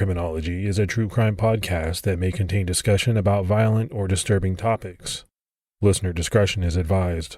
Criminology is a true crime podcast that may contain discussion about violent or disturbing topics. Listener discretion is advised.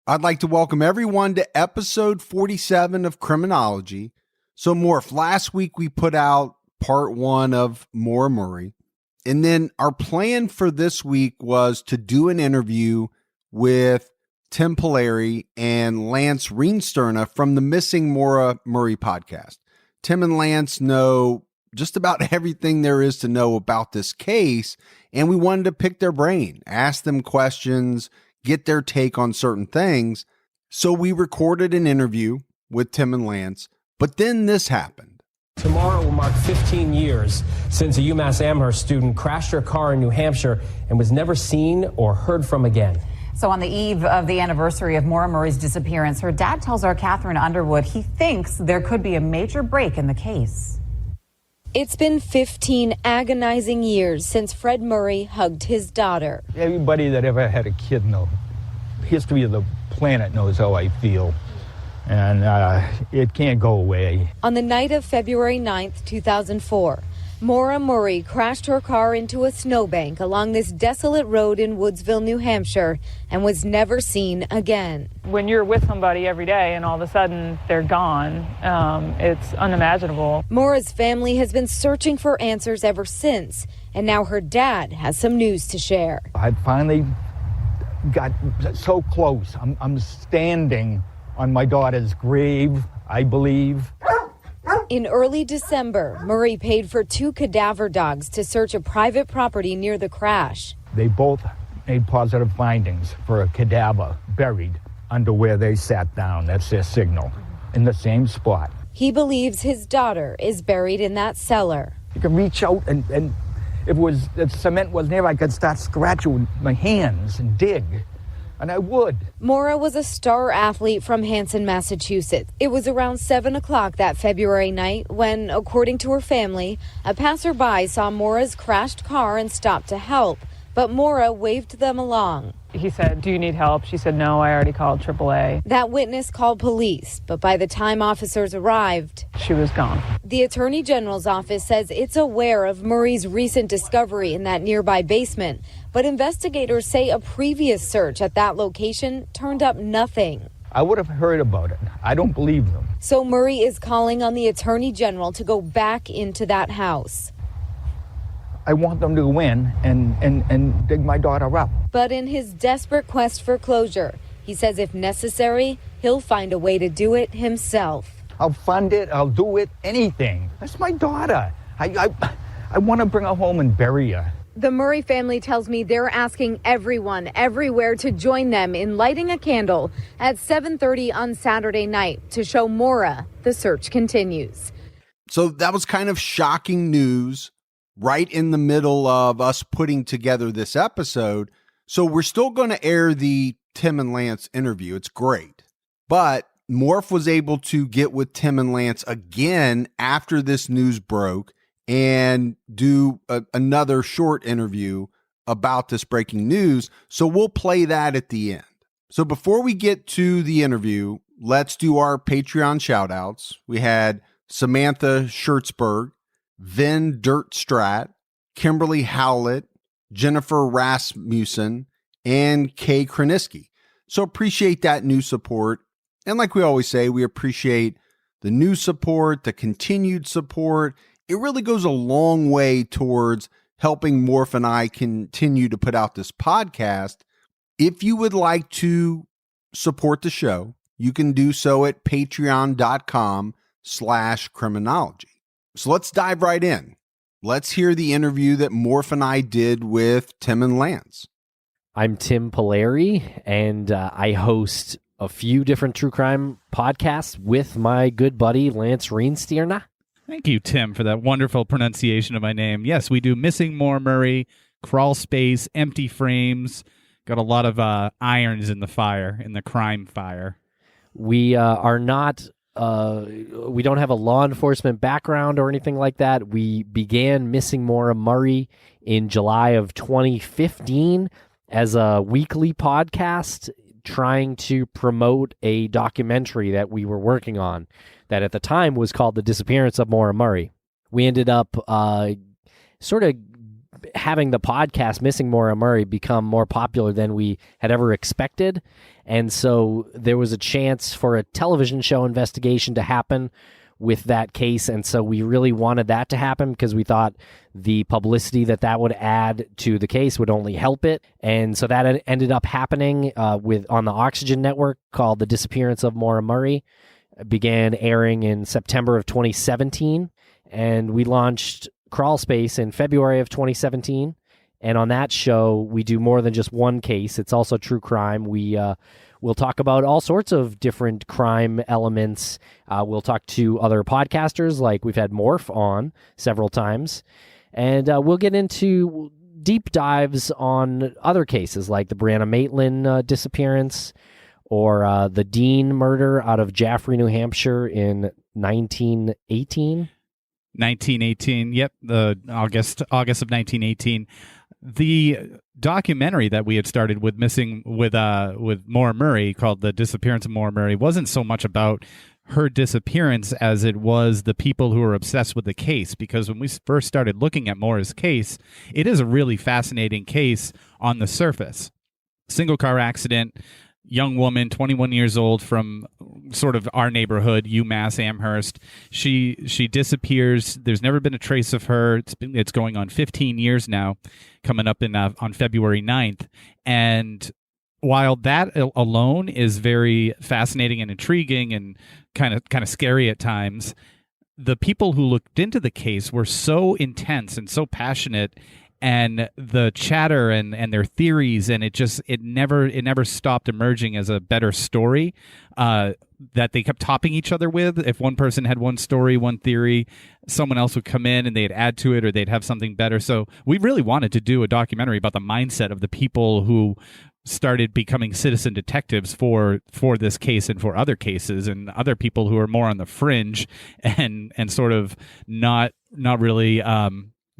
I'd like to welcome everyone to episode 47 of Criminology. So, Morph, last week we put out part 1 of Maura Murray. And then our plan for this week was to do an interview with Tim Polari and Lance Reensterna from the Missing Maura Murray podcast. Tim and Lance know just about everything there is to know about this case, and we wanted to pick their brain, ask them questions, get their take on certain things. So we recorded an interview with Tim and Lance, but then this happened. Tomorrow will mark 15 years since a UMass Amherst student crashed her car in New Hampshire and was never seen or heard from again. So on the eve of the anniversary of Maura Murray's disappearance, her dad tells our Catherine Underwood he thinks there could be a major break in the case. It's been 15 agonizing years since Fred Murray hugged his daughter. Everybody that ever had a kid in the history of the planet knows how I feel. And it can't go away. On the night of February 9th, 2004, Maura Murray crashed her car into a snowbank along this desolate road in Woodsville, New Hampshire, and was never seen again. When you're with somebody every day and all of a sudden they're gone, it's unimaginable. Maura's family has been searching for answers ever since, and now her dad has some news to share. I finally got so close. I'm standing on my daughter's grave, I believe. In early December, Murray paid for 2 cadaver dogs to search a private property near the crash. They both made positive findings for a cadaver buried under where they sat down. That's their signal, in the same spot. He believes his daughter is buried in that cellar. You can reach out and if the cement was near, I could start scratching with my hands and dig. And I would. Maura was a star athlete from Hanson, Massachusetts. It was around 7 o'clock that February night when, according to her family, a passerby saw Maura's crashed car and stopped to help. But Maura waved them along. He said, "Do you need help?" She said, "No, I already called AAA." That witness called police, but by the time officers arrived, she was gone. The Attorney General's office says it's aware of Murray's recent discovery in that nearby basement, but investigators say a previous search at that location turned up nothing. I would have heard about it. I don't believe them. So Murray is calling on the Attorney General to go back into that house. I want them to go in and dig my daughter up. But in his desperate quest for closure, he says if necessary, he'll find a way to do it himself. I'll fund it. I'll do it. Anything. That's my daughter. I want to bring her home and bury her. The Murray family tells me they're asking everyone, everywhere to join them in lighting a candle at 7:30 on Saturday night to show Maura the search continues. So that was kind of shocking news right in the middle of us putting together this episode. So we're still going to air the Tim and Lance interview. It's great. But Morph was able to get with Tim and Lance again after this news broke and do another short interview about this breaking news. So we'll play that at the end. So before we get to the interview, let's do our Patreon shout outs. We had Samantha Schertzberg, Vin Dirtstrat, Kimberly Howlett, Jennifer Rasmussen, and Kay Kroniski. So appreciate that new support. And like we always say, we appreciate the new support, the continued support. It really goes a long way towards helping Morph and I continue to put out this podcast. If you would like to support the show, you can do so at patreon.com/criminology. So let's dive right in. Let's hear the interview that Morph and I did with Tim and Lance. I'm Tim Polari, and I host a few different true crime podcasts with my good buddy Lance Reensterna. Thank you, Tim, for that wonderful pronunciation of my name. Yes, we do Missing Maura Murray, Crawl Space, Empty Frames. Got a lot of irons in the fire, in the crime fire. We are not. We don't have a law enforcement background or anything like that. We began Missing Maura Murray in July of 2015 as a weekly podcast, trying to promote a documentary that we were working on that at the time was called The Disappearance of Maura Murray. We ended up sort of having the podcast Missing Maura Murray become more popular than we had ever expected. And so there was a chance for a television show investigation to happen with that case. And so we really wanted that to happen because we thought the publicity that would add to the case would only help it. And so that ended up happening on the Oxygen Network, called The Disappearance of Maura Murray. It began airing in September of 2017. And we launched Crawl Space in February of 2017. And on that show, we do more than just one case. It's also true crime. We'll talk about all sorts of different crime elements. We'll talk to other podcasters, like we've had Morph on several times. And we'll get into deep dives on other cases, like the Brianna Maitland disappearance, or the Dean murder out of Jaffrey, New Hampshire in 1918. 1918, yep, the August of 1918. The documentary that we had started with Maura Murray, called The Disappearance of Maura Murray, wasn't so much about her disappearance as it was the people who were obsessed with the case. Because when we first started looking at Maura's case, it is a really fascinating case on the surface. Single car accident, young woman, 21 years old, from sort of our neighborhood, UMass Amherst. She disappears. There's never been a trace of her. It's going on 15 years now, coming up on February 9th. And while that alone is very fascinating and intriguing and kind of scary at times, the people who looked into the case were so intense and so passionate, and the chatter and their theories, and it never stopped emerging as a better story that they kept topping each other with. If one person had one story, one theory, someone else would come in and they'd add to it, or they'd have something better. So we really wanted to do a documentary about the mindset of the people who started becoming citizen detectives for this case and for other cases, and other people who are more on the fringe and sort of not really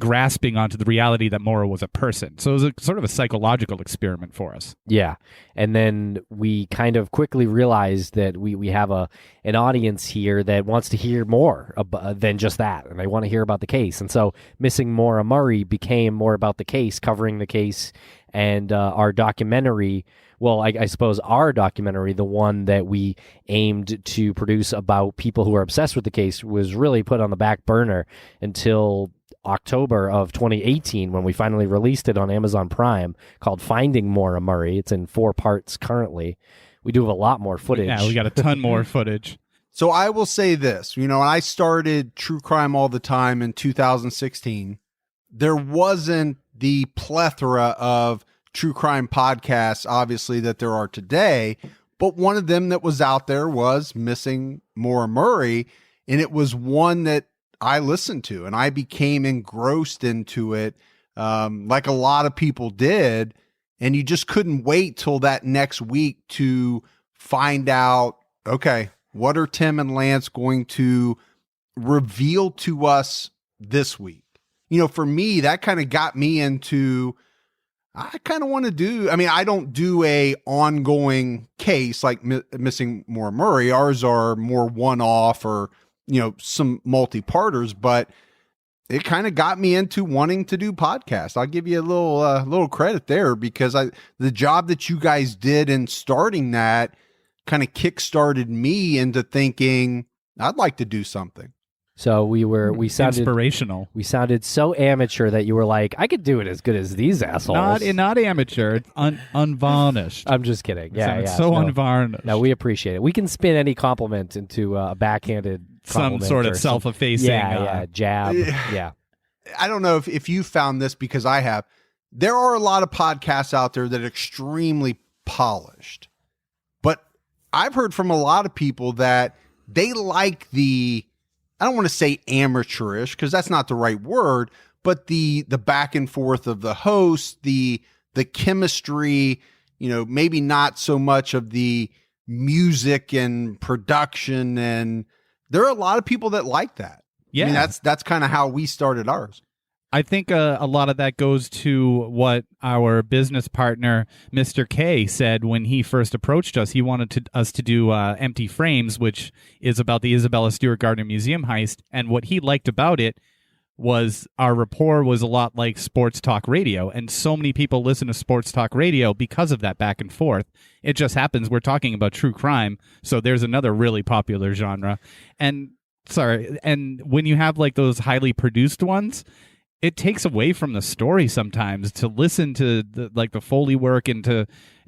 grasping onto the reality that Maura was a person. So it was a sort of a psychological experiment for us. Yeah. And then we kind of quickly realized that we have an audience here that wants to hear more than just that. And they want to hear about the case. And so Missing Maura Murray became more about the case, covering the case. And our documentary, well, I suppose our documentary, the one that we aimed to produce about people who are obsessed with the case, was really put on the back burner until October of 2018, when we finally released it on Amazon Prime, called Finding Maura Murray. It's in 4 parts currently. We do have a lot more footage. Yeah, we got a ton more footage. So I will say this, when I started True Crime All the Time in 2016, there wasn't the plethora of true crime podcasts, obviously, that there are today. But one of them that was out there was Missing Maura Murray. And it was one that I listened to, and I became engrossed into it, like a lot of people did. And you just couldn't wait till that next week to find out, okay, what are Tim and Lance going to reveal to us this week? For me, that kind of got me into, I kind of want to do, I don't do a ongoing case like Missing Maura Murray. Ours are more one-off or, some multi-parters, but it kind of got me into wanting to do podcasts. I'll give you a little credit there, because the job that you guys did in starting that kind of kickstarted me into thinking I'd like to do something. So we sounded inspirational. We sounded so amateur that you were like, I could do it as good as these assholes. Not amateur, it's unvarnished. I'm just kidding. Yeah, unvarnished. No, we appreciate it. We can spin any compliment into a backhanded some sort of self-effacing jab. Yeah. I don't know if you found this, because I have. There are a lot of podcasts out there that are extremely polished, but I've heard from a lot of people that they like the I don't want to say amateurish because that's not the right word, but the back and forth of the host, the chemistry, maybe not so much of the music and production. And there are a lot of people that like that. Yeah. I mean, that's kind of how we started ours. I think a lot of that goes to what our business partner, Mr. K, said when he first approached us. He wanted us to do Empty Frames, which is about the Isabella Stewart Gardner Museum heist. And what he liked about it was our rapport was a lot like sports talk radio. And so many people listen to sports talk radio because of that back and forth. It just happens we're talking about true crime. So there's another really popular genre. And when you have like those highly produced ones, it takes away from the story sometimes to listen to the Foley work and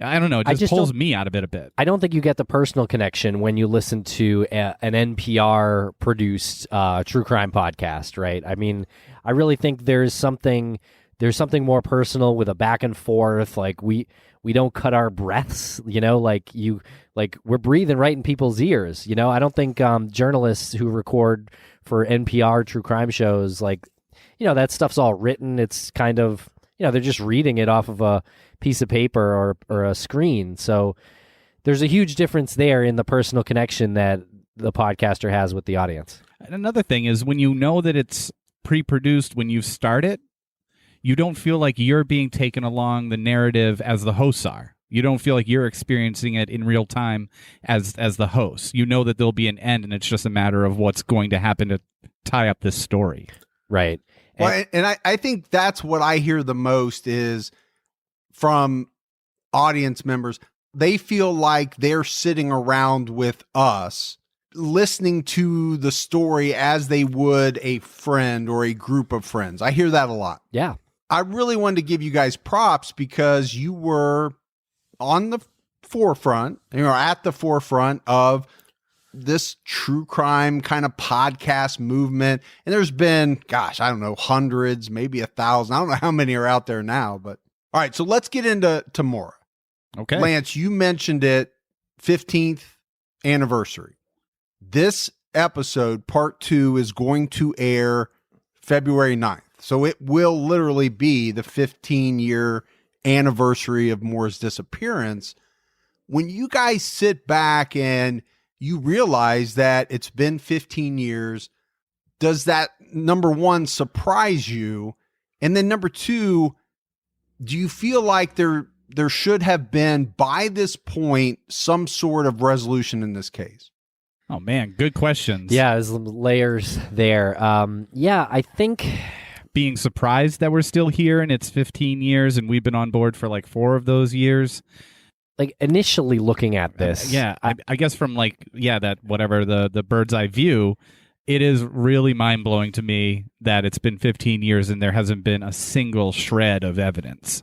I don't know, it just pulls me out of it a bit. I don't think you get the personal connection when you listen to an NPR produced true crime podcast, right? I mean, I really think there's something more personal with a back and forth. Like we don't cut our breaths, like we're breathing right in people's ears. I don't think journalists who record for NPR true crime shows, that stuff's all written. It's kind of, they're just reading it off of a piece of paper or a screen. So there's a huge difference there in the personal connection that the podcaster has with the audience. And another thing is when you know that it's pre-produced when you start it, you don't feel like you're being taken along the narrative as the hosts are. You don't feel like you're experiencing it in real time as the host. You know that there'll be an end, and it's just a matter of what's going to happen to tie up this story. Right. Well, and I think that's what I hear the most is from audience members. They feel like they're sitting around with us, listening to the story as they would a friend or a group of friends. I hear that a lot. Yeah. I really wanted to give you guys props because you were on the forefront, at the forefront of this true crime kind of podcast movement. And there's been, hundreds, maybe 1,000. I don't know how many are out there now, but all right. So let's get into Maura. Okay. Lance, you mentioned it, 15th anniversary. This episode, part 2, is going to air February 9th. So it will literally be the 15-year anniversary of Maura's disappearance. When you guys sit back and you realize that it's been 15 years, does that, number one, surprise you? And then number two, do you feel like there should have been, by this point, some sort of resolution in this case? Oh, man, good questions. Yeah, there's layers there. I think being surprised that we're still here and it's 15 years and we've been on board for like 4 of those years. Like initially looking at this. I guess from the bird's eye view, it is really mind-blowing to me that it's been 15 years and there hasn't been a single shred of evidence.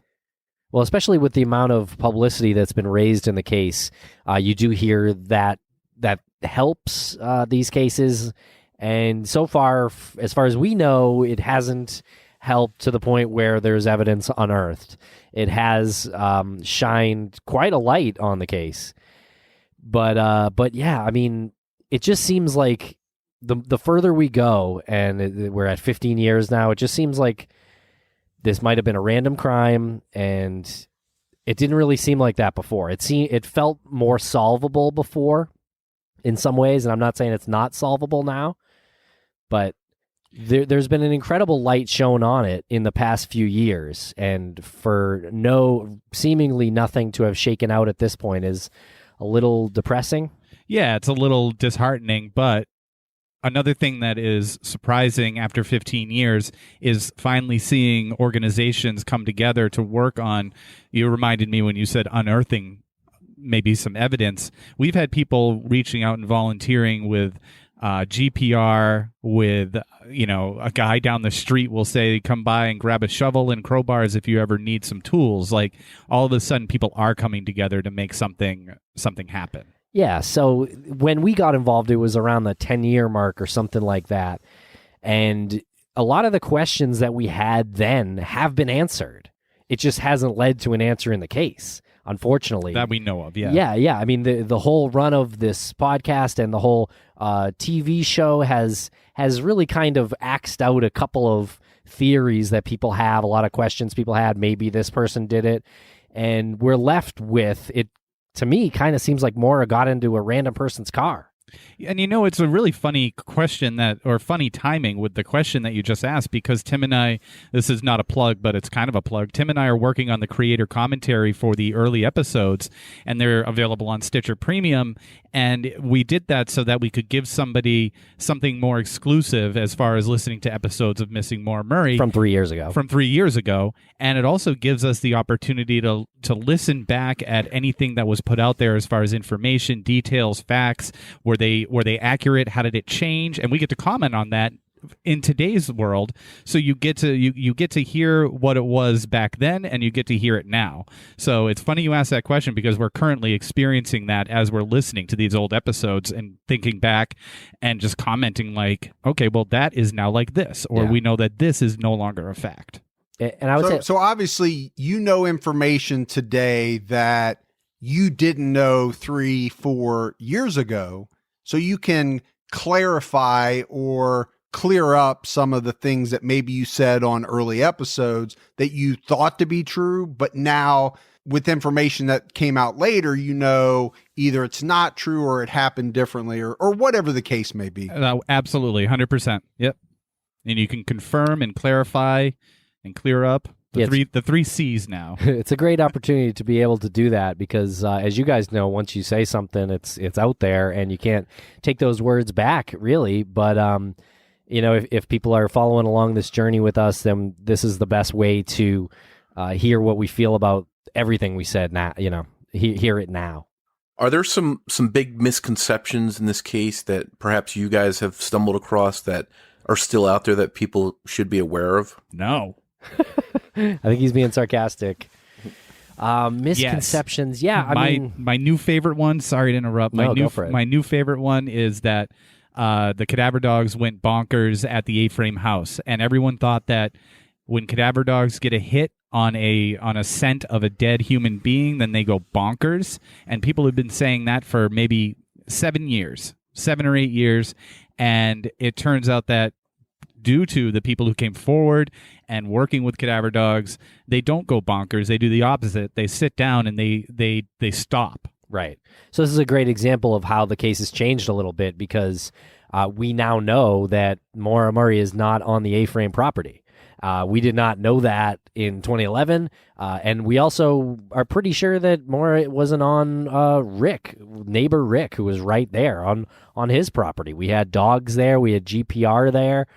Well, especially with the amount of publicity that's been raised in the case, you do hear that helps these cases. And so far as we know, it hasn't helped to the point where there's evidence unearthed. It has shined quite a light on the case. But yeah, I mean, it just seems like the further we go, and we're at 15 years now, it just seems like this might have been a random crime, and it didn't really seem like that before. It felt more solvable before in some ways, and I'm not saying it's not solvable now, but there's been an incredible light shown on it in the past few years, and for seemingly nothing to have shaken out at this point is a little depressing. Yeah, it's a little disheartening, but another thing that is surprising after 15 years is finally seeing organizations come together to work on, you reminded me when you said unearthing maybe some evidence. We've had people reaching out and volunteering with GPR, with, a guy down the street will say, come by and grab a shovel and crowbars if you ever need some tools. Like all of a sudden people are coming together to make something happen. Yeah, so when we got involved, it was around the 10-year mark or something like that. And a lot of the questions that we had then have been answered. It just hasn't led to an answer in the case, unfortunately. That we know of, yeah. Yeah. I mean, the whole run of this podcast and the whole TV show has really kind of axed out a couple of theories that people have, a lot of questions people had. Maybe this person did it, and we're left with it. To me, kind of seems like Maura got into a random person's car. And it's a really funny question or funny timing with the question that you just asked, because Tim and I, this is not a plug, but it's kind of a plug. Tim and I are working on the creator commentary for the early episodes, and they're available on Stitcher Premium. And we did that so that we could give somebody something more exclusive as far as listening to episodes of Missing Maura Murray from 3 years ago. And it also gives us the opportunity to listen back at anything that was put out there as far as information, details, facts. Were they accurate? How did it change? And we get to comment on that in today's world. So you get to hear what it was back then, and you get to hear it now. So it's funny you ask that question, because we're currently experiencing that as we're listening to these old episodes and thinking back and just commenting like, okay, well, that is now like this, or we know that this is no longer a fact. And I would say, so obviously information today that you didn't know 3-4 years ago, so you can clarify or clear up some of the things that maybe you said on early episodes that you thought to be true, but now with information that came out later, either it's not true or it happened differently, or whatever the case may be. Absolutely, 100%. Yep. And you can confirm and clarify and clear up the three C's now. It's a great opportunity to be able to do that, because as you guys know, once you say something, it's out there and you can't take those words back, really. But if people are following along this journey with us, then this is the best way to hear what we feel about everything we said now. Hear it now. Are there some big misconceptions in this case that perhaps you guys have stumbled across that are still out there that people should be aware of? No. I think he's being sarcastic. Misconceptions. Yes. Yeah. My new favorite one, sorry to interrupt. Go for it. My new favorite one is that the cadaver dogs went bonkers at the A-frame house. And everyone thought that when cadaver dogs get a hit on a scent of a dead human being, then they go bonkers. And people have been saying that for maybe 7 or 8 years. And it turns out that due to the people who came forward and working with cadaver dogs, they don't go bonkers. They do the opposite. They sit down and they stop. Right. So this is a great example of how the case has changed a little bit, because we now know that Maura Murray is not on the A-frame property. We did not know that in 2011, and we also are pretty sure that Maura wasn't on neighbor Rick, who was right there on his property. We had dogs there. We had GPR there.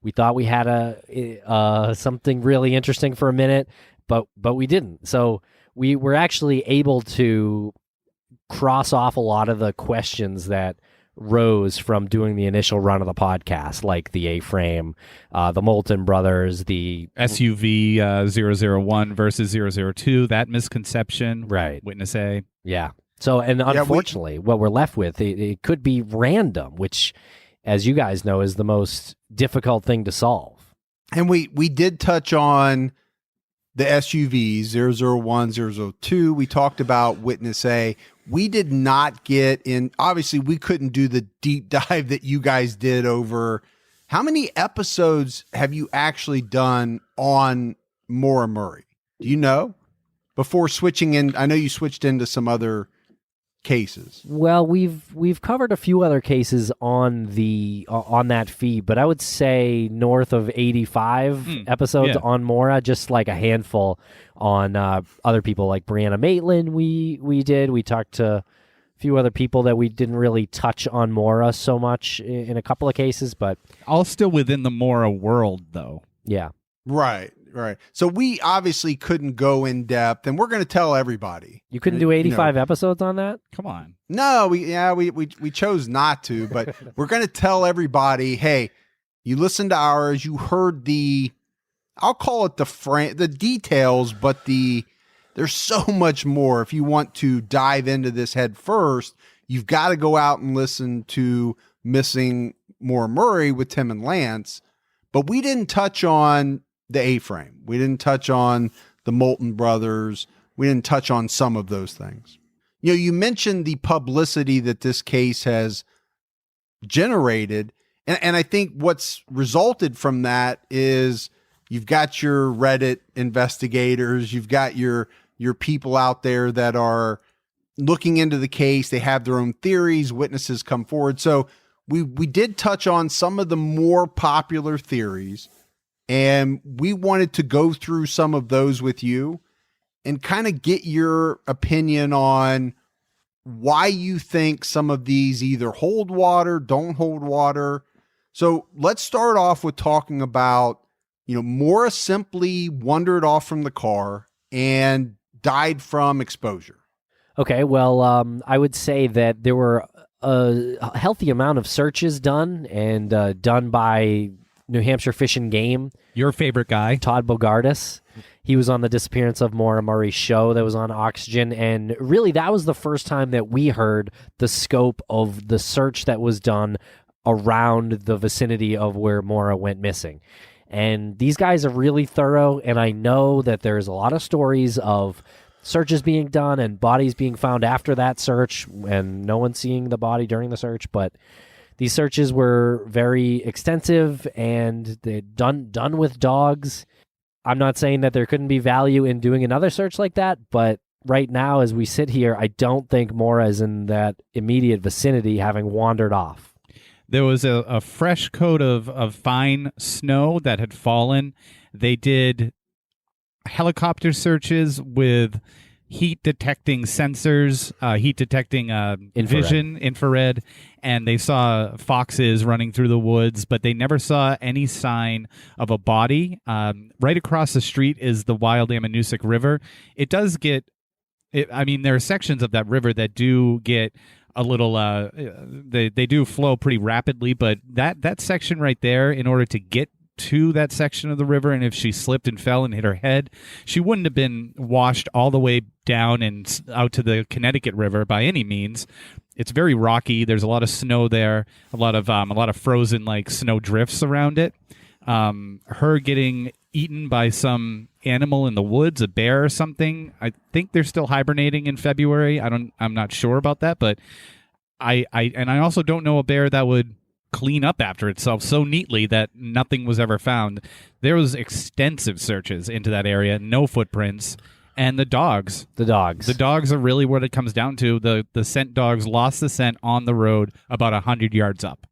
We thought we had something really interesting for a minute, but we didn't. So we were actually able to cross off a lot of the questions that rose from doing the initial run of the podcast, like the A-frame, the Moulton brothers, the SUV 001 versus 002, that misconception. Right. Witness A. Yeah. So, and unfortunately, what we're left with, it could be random, which, as you guys know, is the most difficult thing to solve. And we did touch on the SUVs, 001, 002. We talked about Witness A. We did not get in. Obviously, we couldn't do the deep dive that you guys did over. How many episodes have you actually done on Maura Murray? Do you know? Before switching in, I know you switched into some other cases. Well, we've covered a few other cases on that feed, but I would say north of 85 episodes on Maura, just like a handful on other people like Brianna Maitland. We talked to a few other people that we didn't really touch on Maura so much in a couple of cases, but all still within the Maura world, though. Yeah. Right. So we obviously couldn't go in depth, and we're going to tell everybody. You couldn't do 85 episodes on that? Come on. No, we chose not to, but we're going to tell everybody, hey, you listened to ours, you heard I'll call it the details, but there's so much more. If you want to dive into this head first, you've got to go out and listen to Missing Maura Murray with Tim and Lance. But we didn't touch on the A-frame. We didn't touch on the Moulton brothers. We didn't touch on some of those things. You mentioned the publicity that this case has generated. And I think what's resulted from that is you've got your Reddit investigators, you've got your people out there that are looking into the case. They have their own theories, witnesses come forward. So we did touch on some of the more popular theories, and we wanted to go through some of those with you and kind of get your opinion on why you think some of these either hold water, don't hold water. So let's start off with talking about, Maura simply wandered off from the car and died from exposure. Okay, well, I would say that there were a healthy amount of searches done, and done by New Hampshire Fish and Game. Your favorite guy. Todd Bogardus. He was on the Disappearance of Maura Murray show that was on Oxygen, and really that was the first time that we heard the scope of the search that was done around the vicinity of where Maura went missing. And these guys are really thorough, and I know that there's a lot of stories of searches being done and bodies being found after that search and no one seeing the body during the search, but these searches were very extensive and they're done with dogs. I'm not saying that there couldn't be value in doing another search like that, but right now as we sit here, I don't think Maura is in that immediate vicinity, having wandered off. There was a fresh coat of fine snow that had fallen. They did helicopter searches with heat detecting sensors, heat detecting infrared, and they saw foxes running through the woods, but they never saw any sign of a body. Right across the street is the Wild Ammonoosuc River. It does get, there are sections of that river that do get a little, they do flow pretty rapidly, but that section right there, in order to get to that section of the river, and if she slipped and fell and hit her head, she wouldn't have been washed all the way down and out to the Connecticut River by any means. It's very rocky. There's a lot of snow there, a lot of frozen like snow drifts around it. Her getting eaten by some animal in the woods, a bear or something. I think they're still hibernating in February. I'm not sure about that, but I also don't know a bear that would clean up after itself so neatly that nothing was ever found. There was extensive searches into that area, no footprints, and the dogs are really what it comes down to. The scent dogs lost the scent on the road about 100 yards up.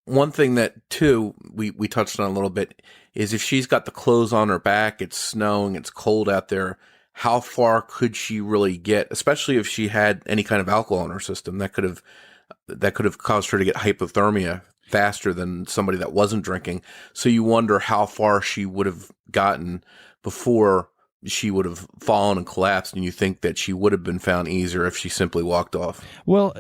One thing that too we touched on a little bit is if she's got the clothes on her back, it's snowing, it's cold out there, how far could she really get, especially if she had any kind of alcohol in her system that could have caused her to get hypothermia faster than somebody that wasn't drinking. So you wonder how far she would have gotten before she would have fallen and collapsed, and you think that she would have been found easier if she simply walked off. Well,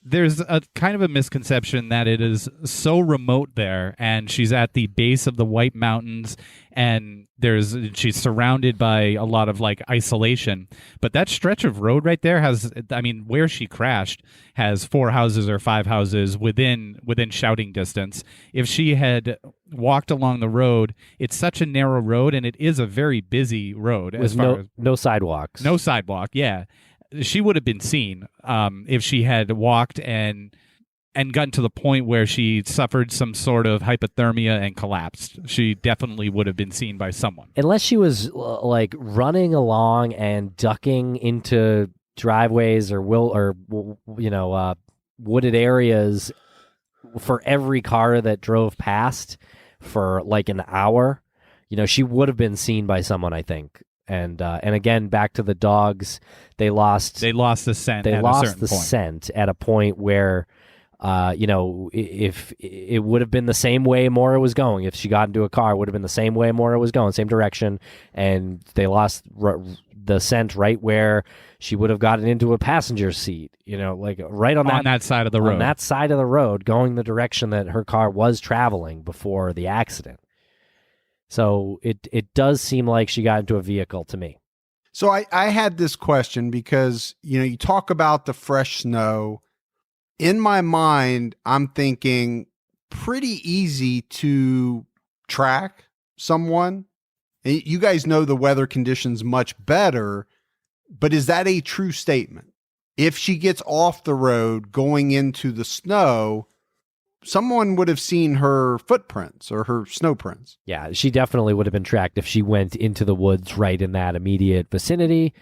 there's a kind of a misconception that it is so remote there, and she's at the base of the White Mountains, and she's surrounded by a lot of like isolation. But that stretch of road right there where she crashed has 4 houses or 5 houses within shouting distance. If she had walked along the road, it's such a narrow road, and it is a very busy road. With no sidewalks. No sidewalk, yeah. She would have been seen if she had walked and gotten to the point where she suffered some sort of hypothermia and collapsed. She definitely would have been seen by someone. Unless she was like running along and ducking into driveways or wooded areas for every car that drove past for like an hour, she would have been seen by someone, I think. And again, back to the dogs, they lost the scent. They lost the scent at a point where, if it would have been the same way Maura was going, if she got into a car, it would have been the same way Maura was going, same direction, and they lost the scent right where she would have gotten into a passenger seat. Like right on that side of the road. On that side of the road, going the direction that her car was traveling before the accident. So it does seem like she got into a vehicle to me. So I had this question because, you talk about the fresh snow. In my mind, I'm thinking pretty easy to track someone. And you guys know the weather conditions much better, but is that a true statement? If she gets off the road going into the snow, someone would have seen her footprints or her snow prints. Yeah, she definitely would have been tracked if she went into the woods right in that immediate vicinity.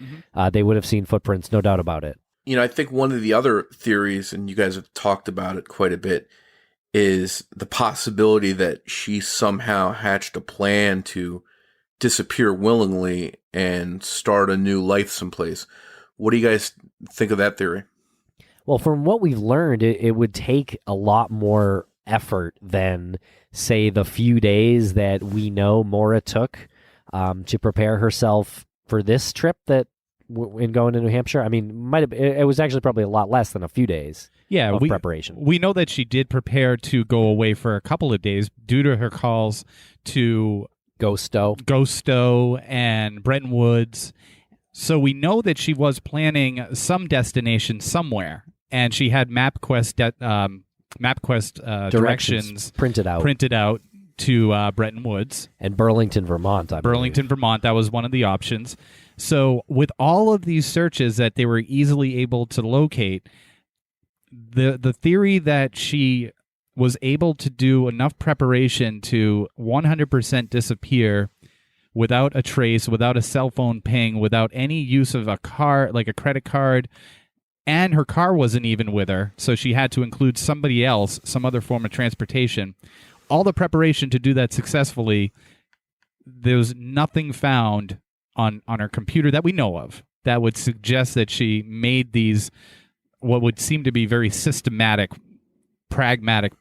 They would have seen footprints, no doubt about it. You know, I think one of the other theories, and you guys have talked about it quite a bit, is the possibility that she somehow hatched a plan to disappear willingly and start a new life someplace. What do you guys think of that theory? Well, from what we've learned, it would take a lot more effort than, say, the few days that we know Maura took to prepare herself for this trip that in going to New Hampshire. I mean, it was actually probably a lot less than a few days of preparation. We know that she did prepare to go away for a couple of days due to her calls to Ghosto and Bretton Woods. So we know that she was planning some destination somewhere, and she had MapQuest directions printed out to Bretton Woods and Burlington, Vermont. Burlington, Vermont. That was one of the options. So with all of these searches that they were easily able to locate, the theory that she was able to do enough preparation to 100% disappear without a trace, without a cell phone ping, without any use of a card, like a credit card, and her car wasn't even with her, so she had to include somebody else, some other form of transportation. All the preparation to do that successfully, there's nothing found on her computer that we know of that would suggest that she made these, what would seem to be very systematic, pragmatic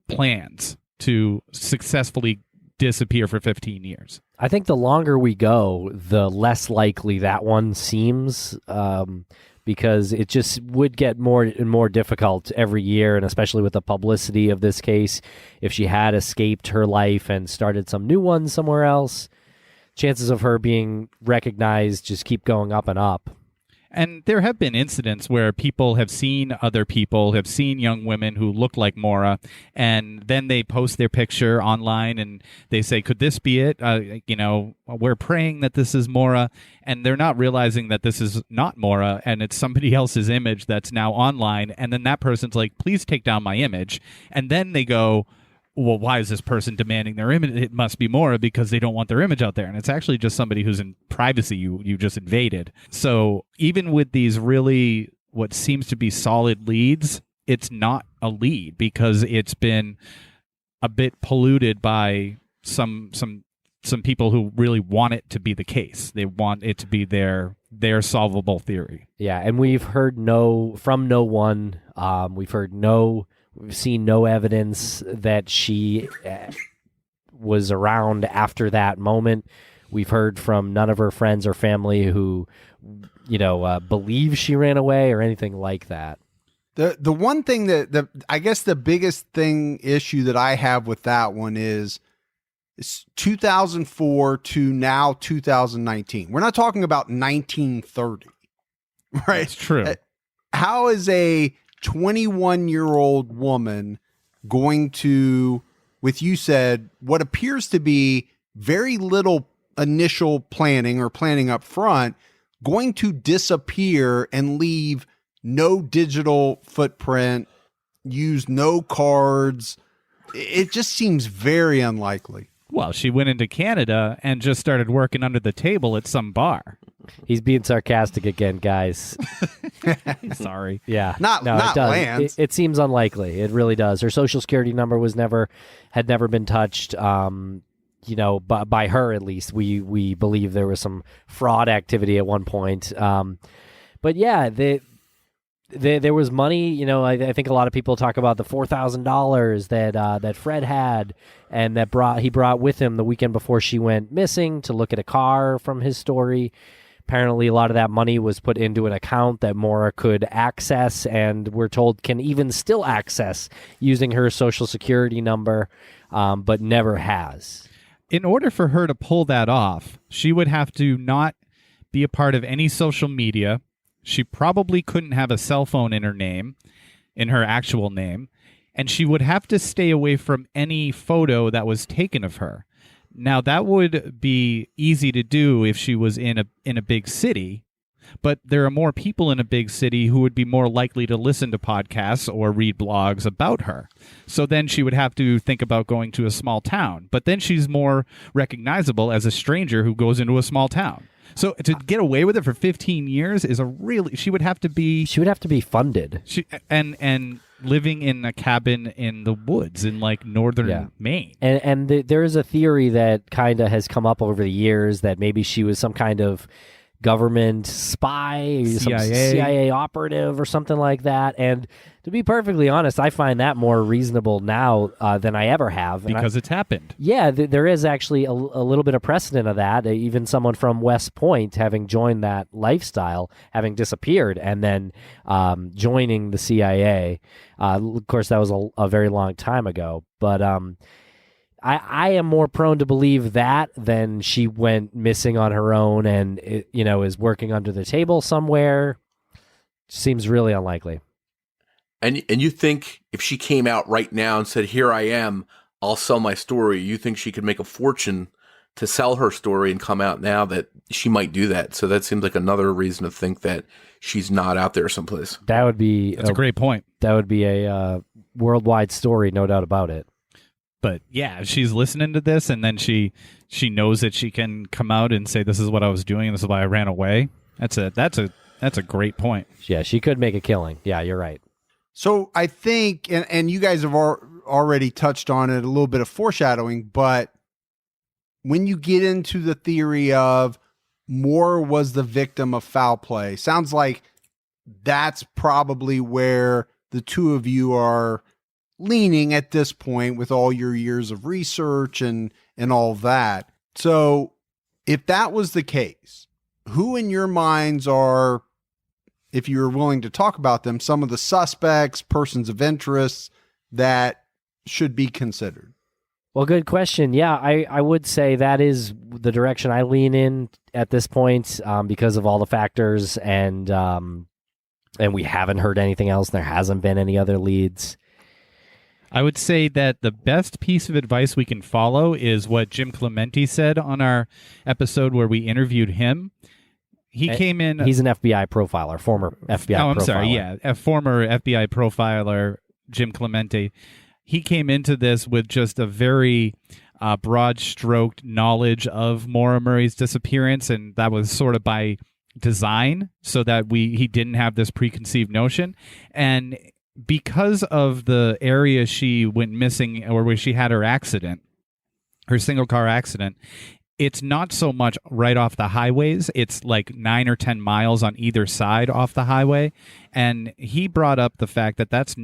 plans to successfully disappear for 15 years. I think the longer we go, the less likely that one seems, because it just would get more and more difficult every year, and especially with the publicity of this case. If she had escaped her life and started some new one somewhere else, chances of her being recognized just keep going up and up. And there have been incidents where people have seen other people, have seen young women who look like Maura, and then they post their picture online and they say, could this be it? We're praying that this is Maura, and they're not realizing that this is not Maura, and it's somebody else's image that's now online. And then that person's like, please take down my image. And then they go, well, why is this person demanding their image? It must be Maura because they don't want their image out there. And it's actually just somebody who's in privacy you just invaded. So even with these really what seems to be solid leads, it's not a lead because it's been a bit polluted by some people who really want it to be the case. They want it to be their solvable theory. Yeah, and we've heard from no one. We've seen no evidence that she was around after that moment. We've heard from none of her friends or family who, believe she ran away or anything like that. The one thing that I guess the biggest issue that I have with that one is it's 2004 to now 2019. We're not talking about 1930, right? That's true. How is a 21-year-old woman going to, with you said, what appears to be very little initial planning or planning up front, going to disappear and leave no digital footprint, use no cards? It just seems very unlikely. Well, she went into Canada and just started working under the table at some bar. He's being sarcastic again, guys. Sorry. Yeah. Not it does. Lance. It seems unlikely. It really does. Her social security number had never been touched. By her at least. We believe there was some fraud activity at one point. But yeah, there was money. I think a lot of people talk about the $4,000 that Fred had, and he brought with him the weekend before she went missing to look at a car from his story. Apparently, a lot of that money was put into an account that Maura could access, and we're told can even still access using her social security number, but never has. In order for her to pull that off, she would have to not be a part of any social media. She probably couldn't have a cell phone in her actual name, and she would have to stay away from any photo that was taken of her. Now, that would be easy to do if she was in a big city, but there are more people in a big city who would be more likely to listen to podcasts or read blogs about her. So then she would have to think about going to a small town, but then she's more recognizable as a stranger who goes into a small town. So to get away with it for 15 years is she would have to be funded. And living in a cabin in the woods in like northern Maine. And there is a theory that kind of has come up over the years that maybe she was some kind of government spy, some CIA operative or something like that. And to be perfectly honest, I find that more reasonable now than I ever have. Because it's happened. Yeah, there is actually a little bit of precedent of that. Even someone from West Point having joined that lifestyle, having disappeared, and then joining the CIA. Of course, that was a very long time ago. But I am more prone to believe that than she went missing on her own and is working under the table somewhere. Seems really unlikely. And you think if she came out right now and said, "Here I am, I'll sell my story," you think she could make a fortune to sell her story and come out now that she might do that? So that seems like another reason to think that she's not out there someplace. That's a great point. That would be a worldwide story, no doubt about it. But yeah, if she's listening to this and then she knows that she can come out and say, "This is what I was doing and this is why I ran away." That's a great point. Yeah, she could make a killing. Yeah, you're right. So I think, and you guys have already touched on it, a little bit of foreshadowing, but when you get into the theory of Maura was the victim of foul play, sounds like that's probably where the two of you are leaning at this point with all your years of research and all that. So if that was the case, who in your minds are, if you're willing to talk about them, some of the suspects, persons of interest that should be considered? Well, good question. Yeah, I would say that is the direction I lean in at this point because of all the factors, and we haven't heard anything else. There hasn't been any other leads. I would say that the best piece of advice we can follow is what Jim Clemente said on our episode where we interviewed him. He came in... He's an FBI profiler, former FBI profiler. Oh, I'm sorry, yeah. A former FBI profiler, Jim Clemente. He came into this with just a very broad-stroked knowledge of Maura Murray's disappearance, and that was sort of by design so that he didn't have this preconceived notion. And because of the area she went missing, or where she had her accident, her single car accident, it's not so much right off the highways. It's like 9 or 10 miles on either side off the highway. And he brought up the fact that that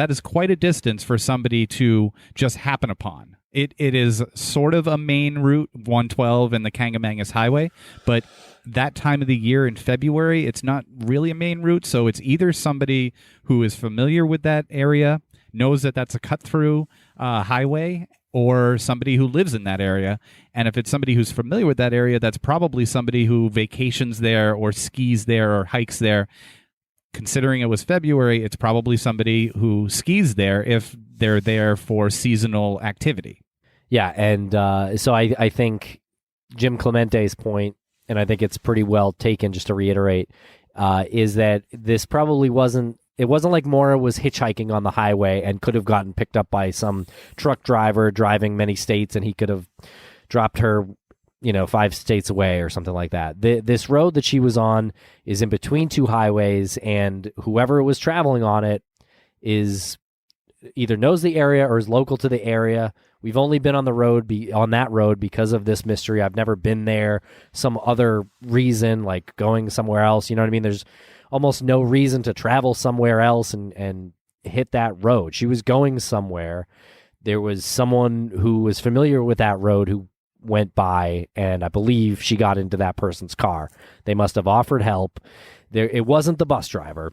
is quite a distance for somebody to just happen upon. It is sort of a main route, 112 and the Kangamangas Highway, but that time of the year in February, it's not really a main route. So it's either somebody who is familiar with that area, knows that that's a cut-through highway, or somebody who lives in that area. And if it's somebody who's familiar with that area, that's probably somebody who vacations there or skis there or hikes there. Considering it was February, it's probably somebody who skis there if they're there for seasonal activity. Yeah, and so I think Jim Clemente's point, and I think it's pretty well taken, just to reiterate, is that this probably wasn't... It wasn't like Maura was hitchhiking on the highway and could have gotten picked up by some truck driver driving many states, and he could have dropped her, 5 states away or something like that. This road that she was on is in between two highways, and whoever was traveling on it is either knows the area or is local to the area. We've only been on that road because of this mystery. I've never been there. Some other reason, like going somewhere else. You know what I mean? There's almost no reason to travel somewhere else and hit that road. She was going somewhere. There was someone who was familiar with that road who went by, and I believe she got into that person's car. They must have offered help. It wasn't the bus driver.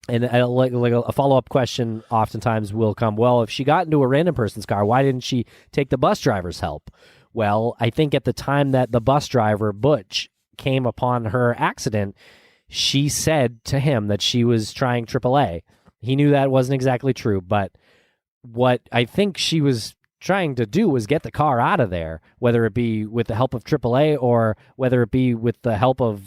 And like a follow-up question oftentimes will come, well, if she got into a random person's car, why didn't she take the bus driver's help? Well, I think at the time that the bus driver, Butch, came upon her accident, she said to him that she was trying AAA. He knew that wasn't exactly true, but what I think she was trying to do was get the car out of there, whether it be with the help of AAA or whether it be with the help of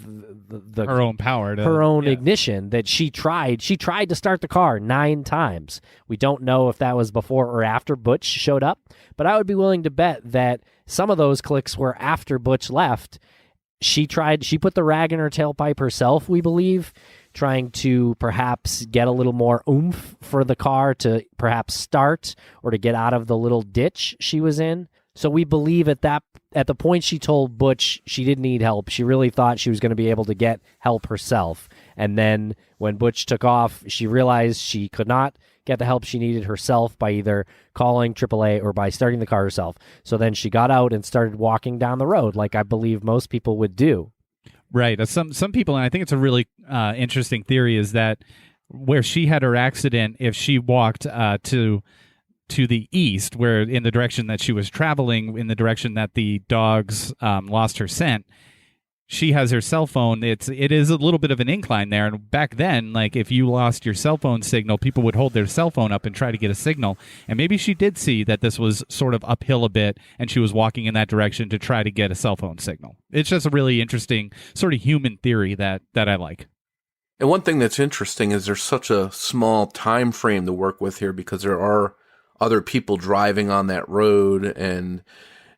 her own power, her own ignition. That she tried to start the car 9 times. We don't know if that was before or after Butch showed up, but I would be willing to bet that some of those clicks were after Butch left. She put the rag in her tailpipe herself, we believe, trying to perhaps get a little more oomph for the car to perhaps start or to get out of the little ditch she was in. So we believe at the point she told Butch she didn't need help, she really thought she was going to be able to get help herself. And then when Butch took off, she realized she could not get the help she needed herself by either calling AAA or by starting the car herself. So then she got out and started walking down the road like I believe most people would do. Right. Some people, and I think it's a really interesting theory, is that where she had her accident, if she walked to the east, where in the direction that she was traveling, in the direction that the dogs lost her scent, she has her cell phone. It is a little bit of an incline there, and back then, like if you lost your cell phone signal, people would hold their cell phone up and try to get a signal. And maybe she did see that this was sort of uphill a bit, and she was walking in that direction to try to get a cell phone signal. It's just a really interesting sort of human theory that I like. And one thing that's interesting is there's such a small time frame to work with here, because there are other people driving on that road, and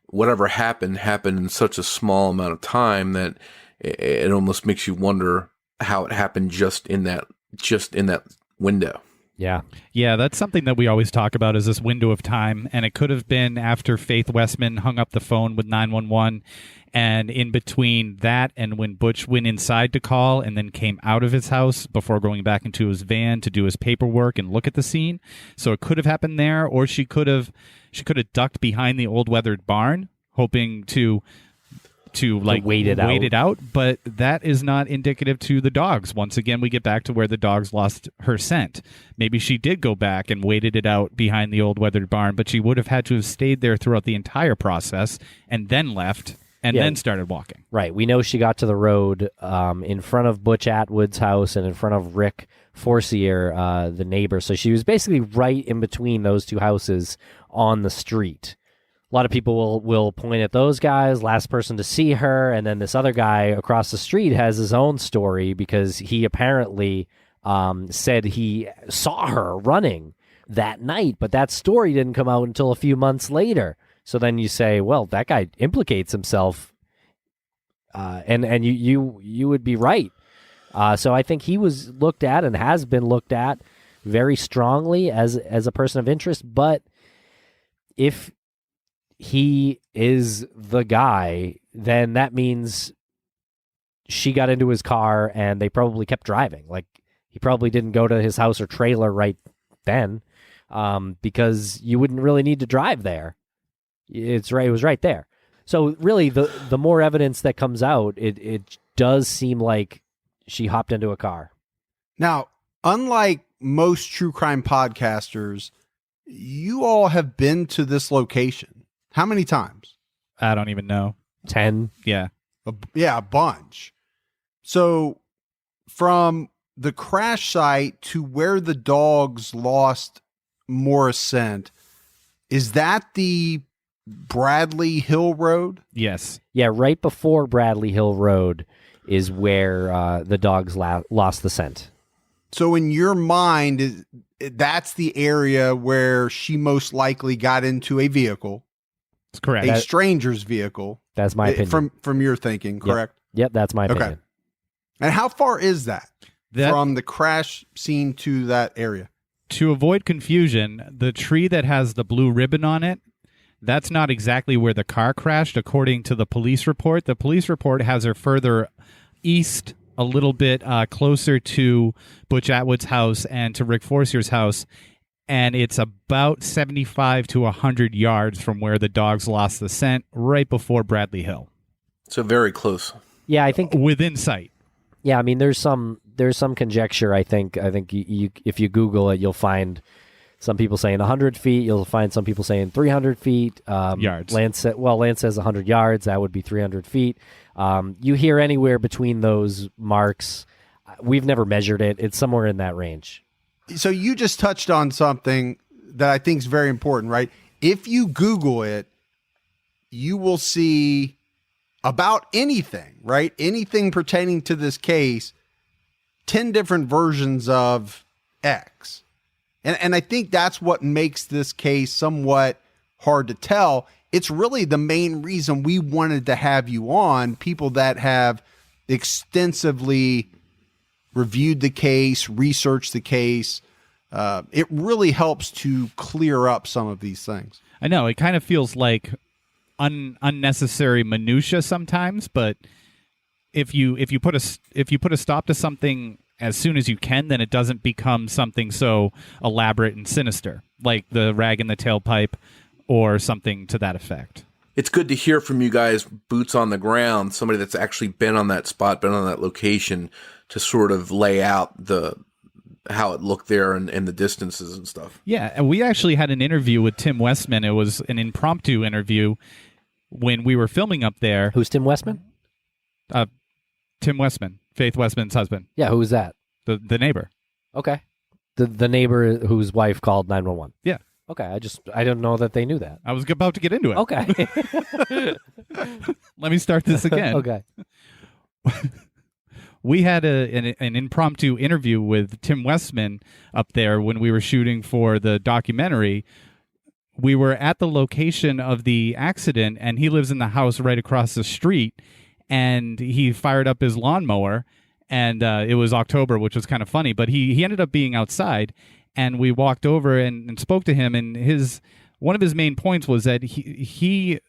whatever happened in such a small amount of time that it almost makes you wonder how it happened just in that window. Yeah. Yeah, that's something that we always talk about, is this window of time. And it could have been after Faith Westman hung up the phone with 911, and in between that and when Butch went inside to call and then came out of his house before going back into his van to do his paperwork and look at the scene. So it could have happened there, or she could have ducked behind the old weathered barn, hoping to wait it out. But that is not indicative to the dogs. Once again, we get back to where the dogs lost her scent. Maybe she did go back and waited it out behind the old weathered barn, but she would have had to have stayed there throughout the entire process and then left and then started walking. Right. We know she got to the road in front of Butch Atwood's house and in front of Rick Forcier, the neighbor. So she was basically right in between those two houses on the street. A lot of people will point at those guys, last person to see her, and then this other guy across the street has his own story because he apparently said he saw her running that night, but that story didn't come out until a few months later. So then you say, well, that guy implicates himself, and you would be right. So I think he was looked at and has been looked at very strongly as a person of interest, but if he is the guy, then that means she got into his car and they probably kept driving. Like, he probably didn't go to his house or trailer right then, because you wouldn't really need to drive there. It was right there. So really, the more evidence that comes out, it does seem like she hopped into a car. Now, unlike most true crime podcasters, you all have been to this location. How many times? I don't even know. 10. Yeah. A bunch. So from the crash site to where the dogs lost Maura's scent, is that the Bradley Hill Road? Yes. Yeah, right before Bradley Hill Road is where the dogs lost the scent. So in your mind, that's the area where she most likely got into a vehicle. That's correct. A stranger's vehicle. That's my opinion. From your thinking, correct? Yep, that's my opinion. Okay. And how far is that from the crash scene to that area? To avoid confusion, the tree that has the blue ribbon on it, that's not exactly where the car crashed, according to the police report. The police report has her further east, a little bit closer to Butch Atwood's house and to Rick Forcier's house, and it's about 75 to 100 yards from where the dogs lost the scent, right before Bradley Hill. So very close. Yeah, I think within sight. Yeah, I mean, there's some conjecture. I think you if you Google it, you'll find some people saying 100 feet. You'll find some people saying 300 feet. Yards. Lance says 100 yards. That would be 300 feet. You hear anywhere between those marks. We've never measured it. It's somewhere in that range. So you just touched on something that I think is very important, right? If you Google it, you will see about anything, right? Anything pertaining to this case, 10 different versions of X. And I think that's what makes this case somewhat hard to tell. It's really the main reason we wanted to have you on, people that have extensively reviewed the case, researched the case. It really helps to clear up some of these things. I know it kind of feels like unnecessary minutia sometimes, but if you put a stop to something as soon as you can, then it doesn't become something so elaborate and sinister, like the rag in the tailpipe or something to that effect. It's good to hear from you guys, boots on the ground, somebody that's actually been on that spot, been on that location, to sort of lay out how it looked there and the distances and stuff. Yeah, and we actually had an interview with Tim Westman. It was an impromptu interview when we were filming up there. Who's Tim Westman? Tim Westman, Faith Westman's husband. Yeah, who was that? The neighbor. Okay. The neighbor whose wife called 911. Yeah. Okay, I didn't know that they knew that. I was about to get into it. Okay. Let me start this again. Okay. We had an impromptu interview with Tim Westman up there when we were shooting for the documentary. We were at the location of the accident, and he lives in the house right across the street, and he fired up his lawnmower, and it was October, which was kind of funny, but he ended up being outside, and we walked over and spoke to him, and one of his main points was that he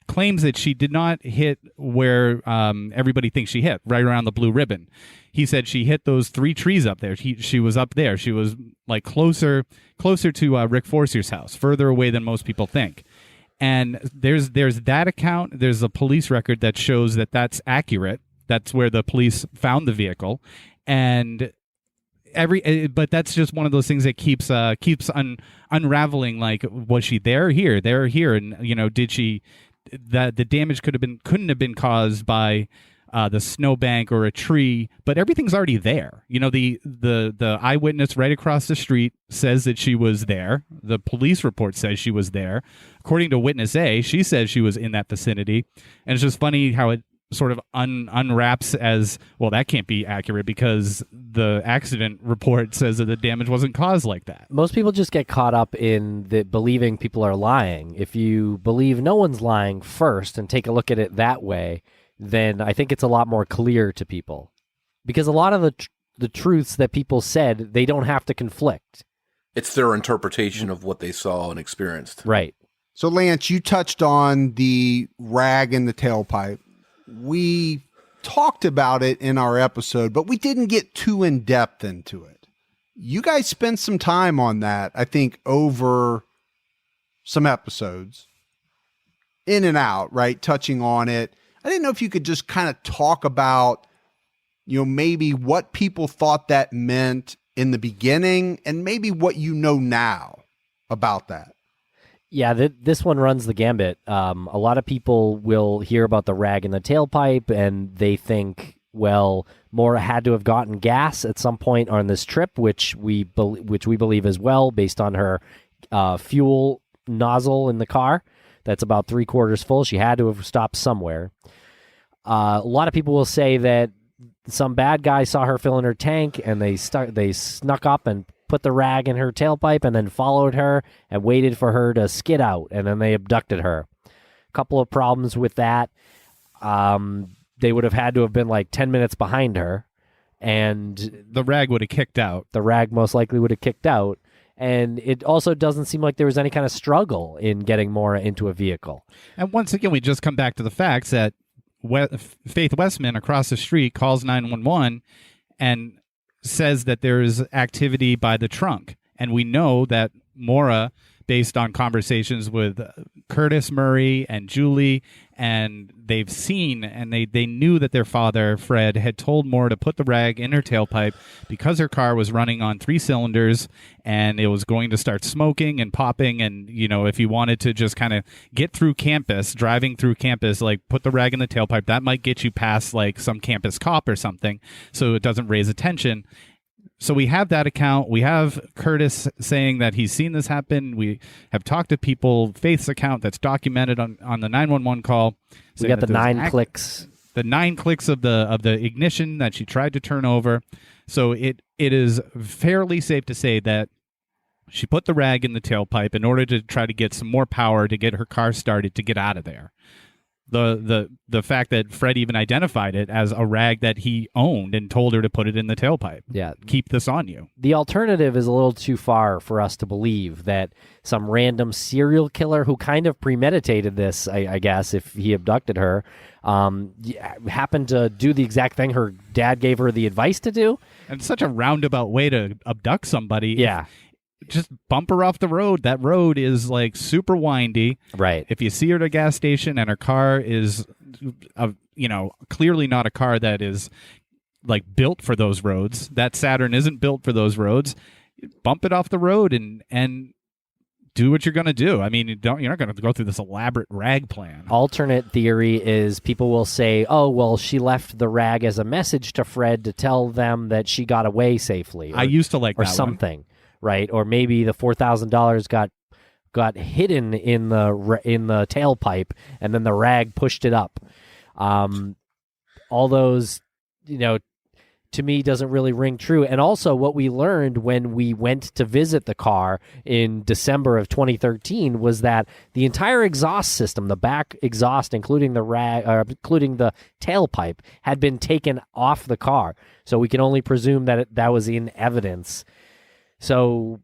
claims that she did not hit where everybody thinks she hit, right around the blue ribbon. He said she hit those 3 trees up there. She was up there. She was like closer to Rick Forcier's house, further away than most people think. And there's that account. There's a police record that shows that that's accurate. That's where the police found the vehicle, and but that's just one of those things that keeps unraveling. Like, was she there, here, and did she? That the damage couldn't have been caused by the snowbank or a tree, but everything's already there. The eyewitness right across the street says that she was there. The police report says she was there. According to witness A, she says she was in that vicinity, and it's just funny how it sort of unwraps as, well, that can't be accurate because the accident report says that the damage wasn't caused like that. Most people just get caught up in believing people are lying. If you believe no one's lying first and take a look at it that way, then I think it's a lot more clear to people. Because a lot of the truths that people said, they don't have to conflict. It's their interpretation of what they saw and experienced. Right. So, Lance, you touched on the rag in the tailpipe. We talked about it in our episode, but we didn't get too in-depth into it. You guys spent some time on that, I think, over some episodes. In and out, right? Touching on it. I didn't know if you could just kind of talk about, maybe what people thought that meant in the beginning and maybe what you know now about that. Yeah, this one runs the gambit. A lot of people will hear about the rag in the tailpipe, and they think, well, Maura had to have gotten gas at some point on this trip, which we believe as well, based on her fuel nozzle in the car. That's about 3/4 full. She had to have stopped somewhere. A lot of people will say that some bad guy saw her filling her tank, and they snuck up and put the rag in her tailpipe and then followed her and waited for her to skid out, and then they abducted her. A couple of problems with that. They would have had to have been like 10 minutes behind her, and the rag would have kicked out. The rag most likely would have kicked out, and it also doesn't seem like there was any kind of struggle in getting Maura into a vehicle. And once again, we just come back to the facts that Faith Westman across the street calls 911 and says that there is activity by the trunk. And we know that Maura, based on conversations with Curtis Murray and Julie, and they've seen and they knew that their father, Fred, had told Maura to put the rag in her tailpipe because her car was running on 3 cylinders and it was going to start smoking and popping. And, if you wanted to just kind of get through campus, driving through campus, like put the rag in the tailpipe, that might get you past like some campus cop or something, so it doesn't raise attention. So we have that account. We have Curtis saying that he's seen this happen. We have talked to people, Faith's account that's documented on the 911 call. We got the 9 clicks. The 9 clicks of the ignition that she tried to turn over. So it is fairly safe to say that she put the rag in the tailpipe in order to try to get some more power to get her car started to get out of there. The fact that Fred even identified it as a rag that he owned and told her to put it in the tailpipe. Yeah. Keep this on you. The alternative is a little too far for us to believe that some random serial killer who kind of premeditated this, I guess, if he abducted her, happened to do the exact thing her dad gave her the advice to do. And such a roundabout way to abduct somebody. Yeah. Just bump her off the road. That road is like super windy. Right. If you see her at a gas station and her car is, clearly not a car that is like built for those roads. That Saturn isn't built for those roads. Bump it off the road and do what you're going to do. I mean, you're not going to go through this elaborate rag plan. Alternate theory is people will say, oh, well, she left the rag as a message to Fred to tell them that she got away safely. I used to like or that something. One. Right, or maybe the $4,000 got hidden in the tailpipe, and then the rag pushed it up. All those, to me, doesn't really ring true. And also, what we learned when we went to visit the car in December of 2013 was that the entire exhaust system, the back exhaust, including the tailpipe, had been taken off the car. So we can only presume that that was in evidence. So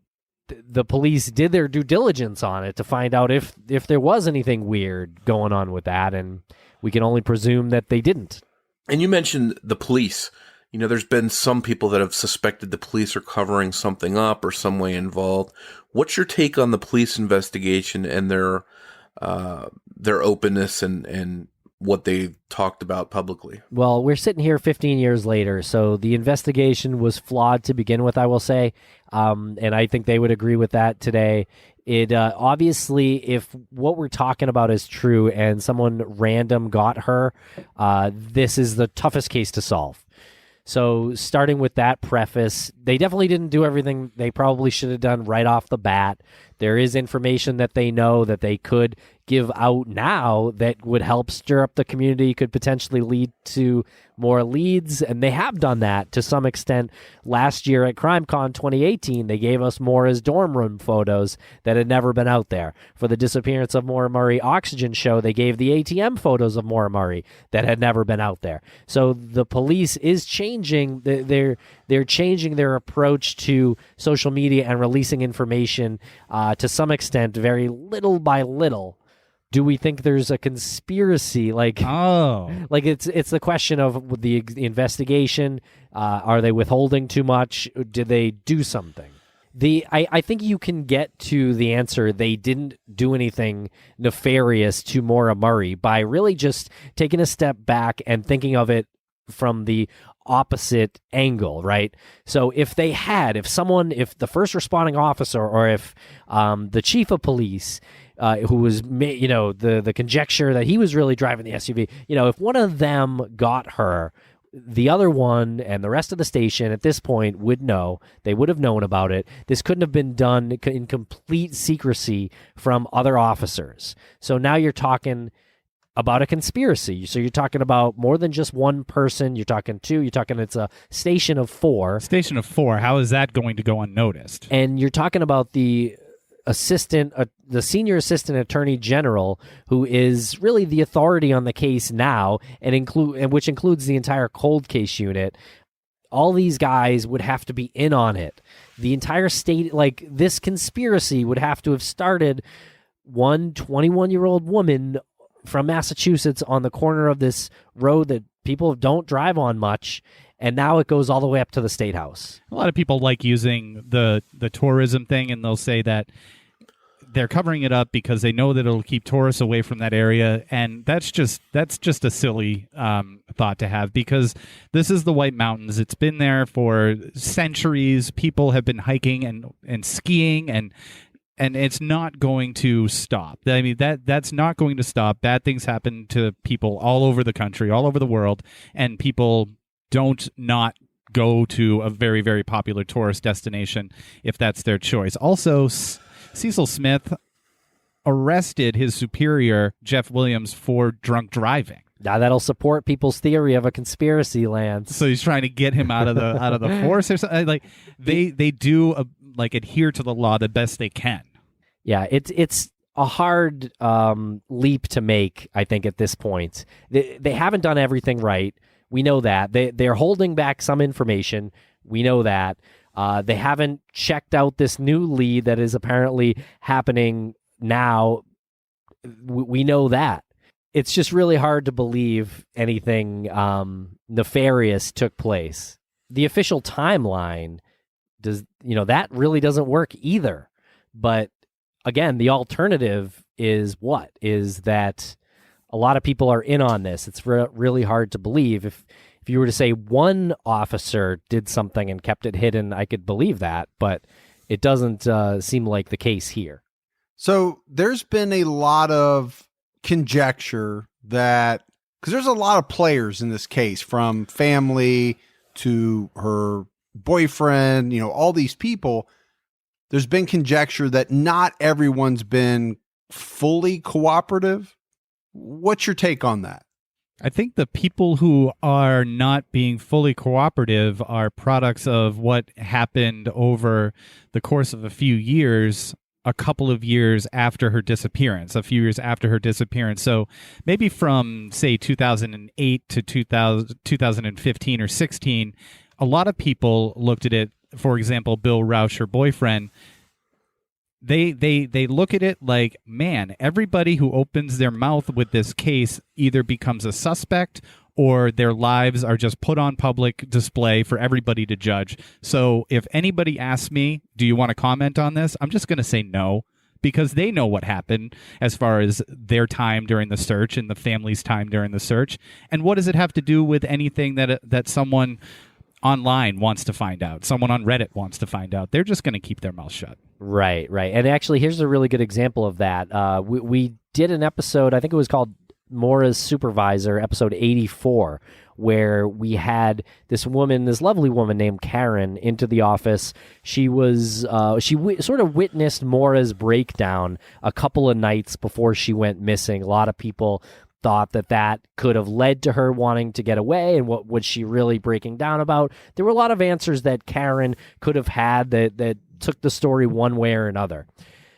the police did their due diligence on it to find out if there was anything weird going on with that, and we can only presume that they didn't. And you mentioned the police. There's been some people that have suspected the police are covering something up or some way involved. What's your take on the police investigation and their openness and what they talked about publicly? Well, we're sitting here 15 years later, so the investigation was flawed to begin with, I will say, and I think they would agree with that today. It obviously, if what we're talking about is true and someone random got her, this is the toughest case to solve. So starting with that preface, they definitely didn't do everything they probably should have done right off the bat. There is information that they know that they could give out now that would help stir up the community, could potentially lead to more leads, and they have done that to some extent. Last year at CrimeCon 2018, they gave us Maura's dorm room photos that had never been out there. For the Disappearance of Maura Murray Oxygen show, they gave the ATM photos of Maura Murray that had never been out there. So the police is changing. They're changing their approach to social media and releasing information to some extent, very little by little. Do we think there's a conspiracy? Like it's the question of the investigation. Are they withholding too much? Did they do something? I think you can get to the answer. They didn't do anything nefarious to Maura Murray by really just taking a step back and thinking of it from the opposite angle, right? So if the first responding officer or if the chief of police, who was, the conjecture that he was really driving the SUV, if one of them got her, the other one and the rest of the station at this point would know. They would have known about it. This couldn't have been done in complete secrecy from other officers. So now you're talking about a conspiracy. So you're talking about more than just one person. You're talking two. You're talking it's a station of 4. Station of 4. How is that going to go unnoticed? And you're talking about the senior assistant attorney general, who is really the authority on the case now, which includes the entire cold case unit. All these guys would have to be in on it. The entire state, like this conspiracy, would have to have started one 21-year-old woman from Massachusetts on the corner of this road that people don't drive on much, and now it goes all the way up to the State House. A lot of people like using the tourism thing, and they'll say that they're covering it up because they know that it'll keep tourists away from that area, and that's just a silly thought to have, because this is the White Mountains. It's been there for centuries. People have been hiking and skiing, and it's not going to stop. I mean, that's not going to stop. Bad things happen to people all over the country, all over the world, and people don't not go to a very, very popular tourist destination if that's their choice. Also, Cecil Smith arrested his superior, Jeff Williams, for drunk driving. Now that'll support people's theory of a conspiracy, Lance. So he's trying to get him out of the force or something. Like they do adhere to the law the best they can. Yeah, it's a hard leap to make, I think, at this point. They haven't done everything right. We know that. They're holding back some information. We know that. They haven't checked out this new lead that is apparently happening now. We know that. It's just really hard to believe anything nefarious took place. The official timeline that really doesn't work either. But again, the alternative is that a lot of people are in on this. It's really hard to believe. If you were to say one officer did something and kept it hidden, I could believe that, but it doesn't seem like the case here. So there's been a lot of conjecture that, because there's a lot of players in this case, from family to her boyfriend, all these people. There's been conjecture that not everyone's been fully cooperative. What's your take on that? I think the people who are not being fully cooperative are products of what happened over the course of a few years, a couple of years after her disappearance, a few years after her disappearance. So maybe from, say, 2008 to 2015 or 16, a lot of people looked at it. For example, Bill Rausch, her boyfriend, they look at it like, man, everybody who opens their mouth with this case either becomes a suspect or their lives are just put on public display for everybody to judge. So if anybody asks me, do you want to comment on this? I'm just going to say no, because they know what happened as far as their time during the search and the family's time during the search. And what does it have to do with anything that someone online wants to find out, someone on Reddit wants to find out? They're just going to keep their mouth shut. Right. And actually, here's a really good example of that. We did an episode, I think it was called Maura's Supervisor, episode 84, where we had this lovely woman named Karen into the office. She was, sort of witnessed Maura's breakdown a couple of nights before she went missing. A lot of people thought that could have led to her wanting to get away, and what was she really breaking down about. There were a lot of answers that Karen could have had that took the story one way or another.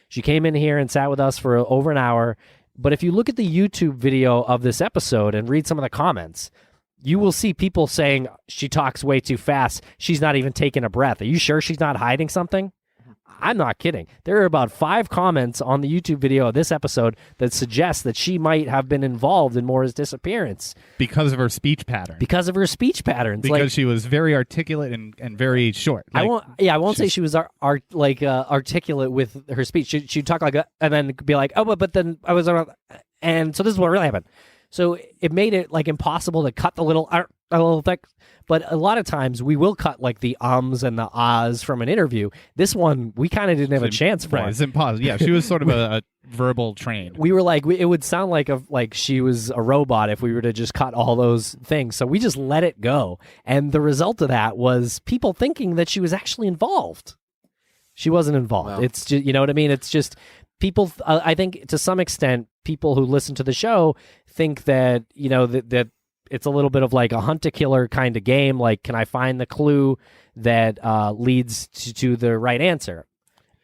She came in here and sat with us for over an hour, but if you look at the YouTube video of this episode and read some of the comments, you will see people saying she talks way too fast. She's not even taking a breath. Are you sure she's not hiding something? I'm not kidding. There are about 5 comments on the YouTube video of this episode that suggest that she might have been involved in Maura's disappearance. Because of her speech pattern. Because she was very articulate and very short. I won't say she was articulate with her speech. She'd talk like and then be like, oh, but then I was, and so this is what really happened. So it made it impossible to cut the little thick. But a lot of times we will cut the ums and the ahs from an interview. This one, we kind of didn't have a chance for. Right, it's impossible. Yeah, she was sort of a verbal trained. We were it would sound like she was a robot if we were to just cut all those things. So we just let it go. And the result of that was people thinking that she was actually involved. She wasn't involved. Wow. It's just, you know what I mean? It's just people, I think to some extent, people who listen to the show think that, that it's a little bit of a hunt-a-killer kind of game. Can I find the clue that leads to the right answer?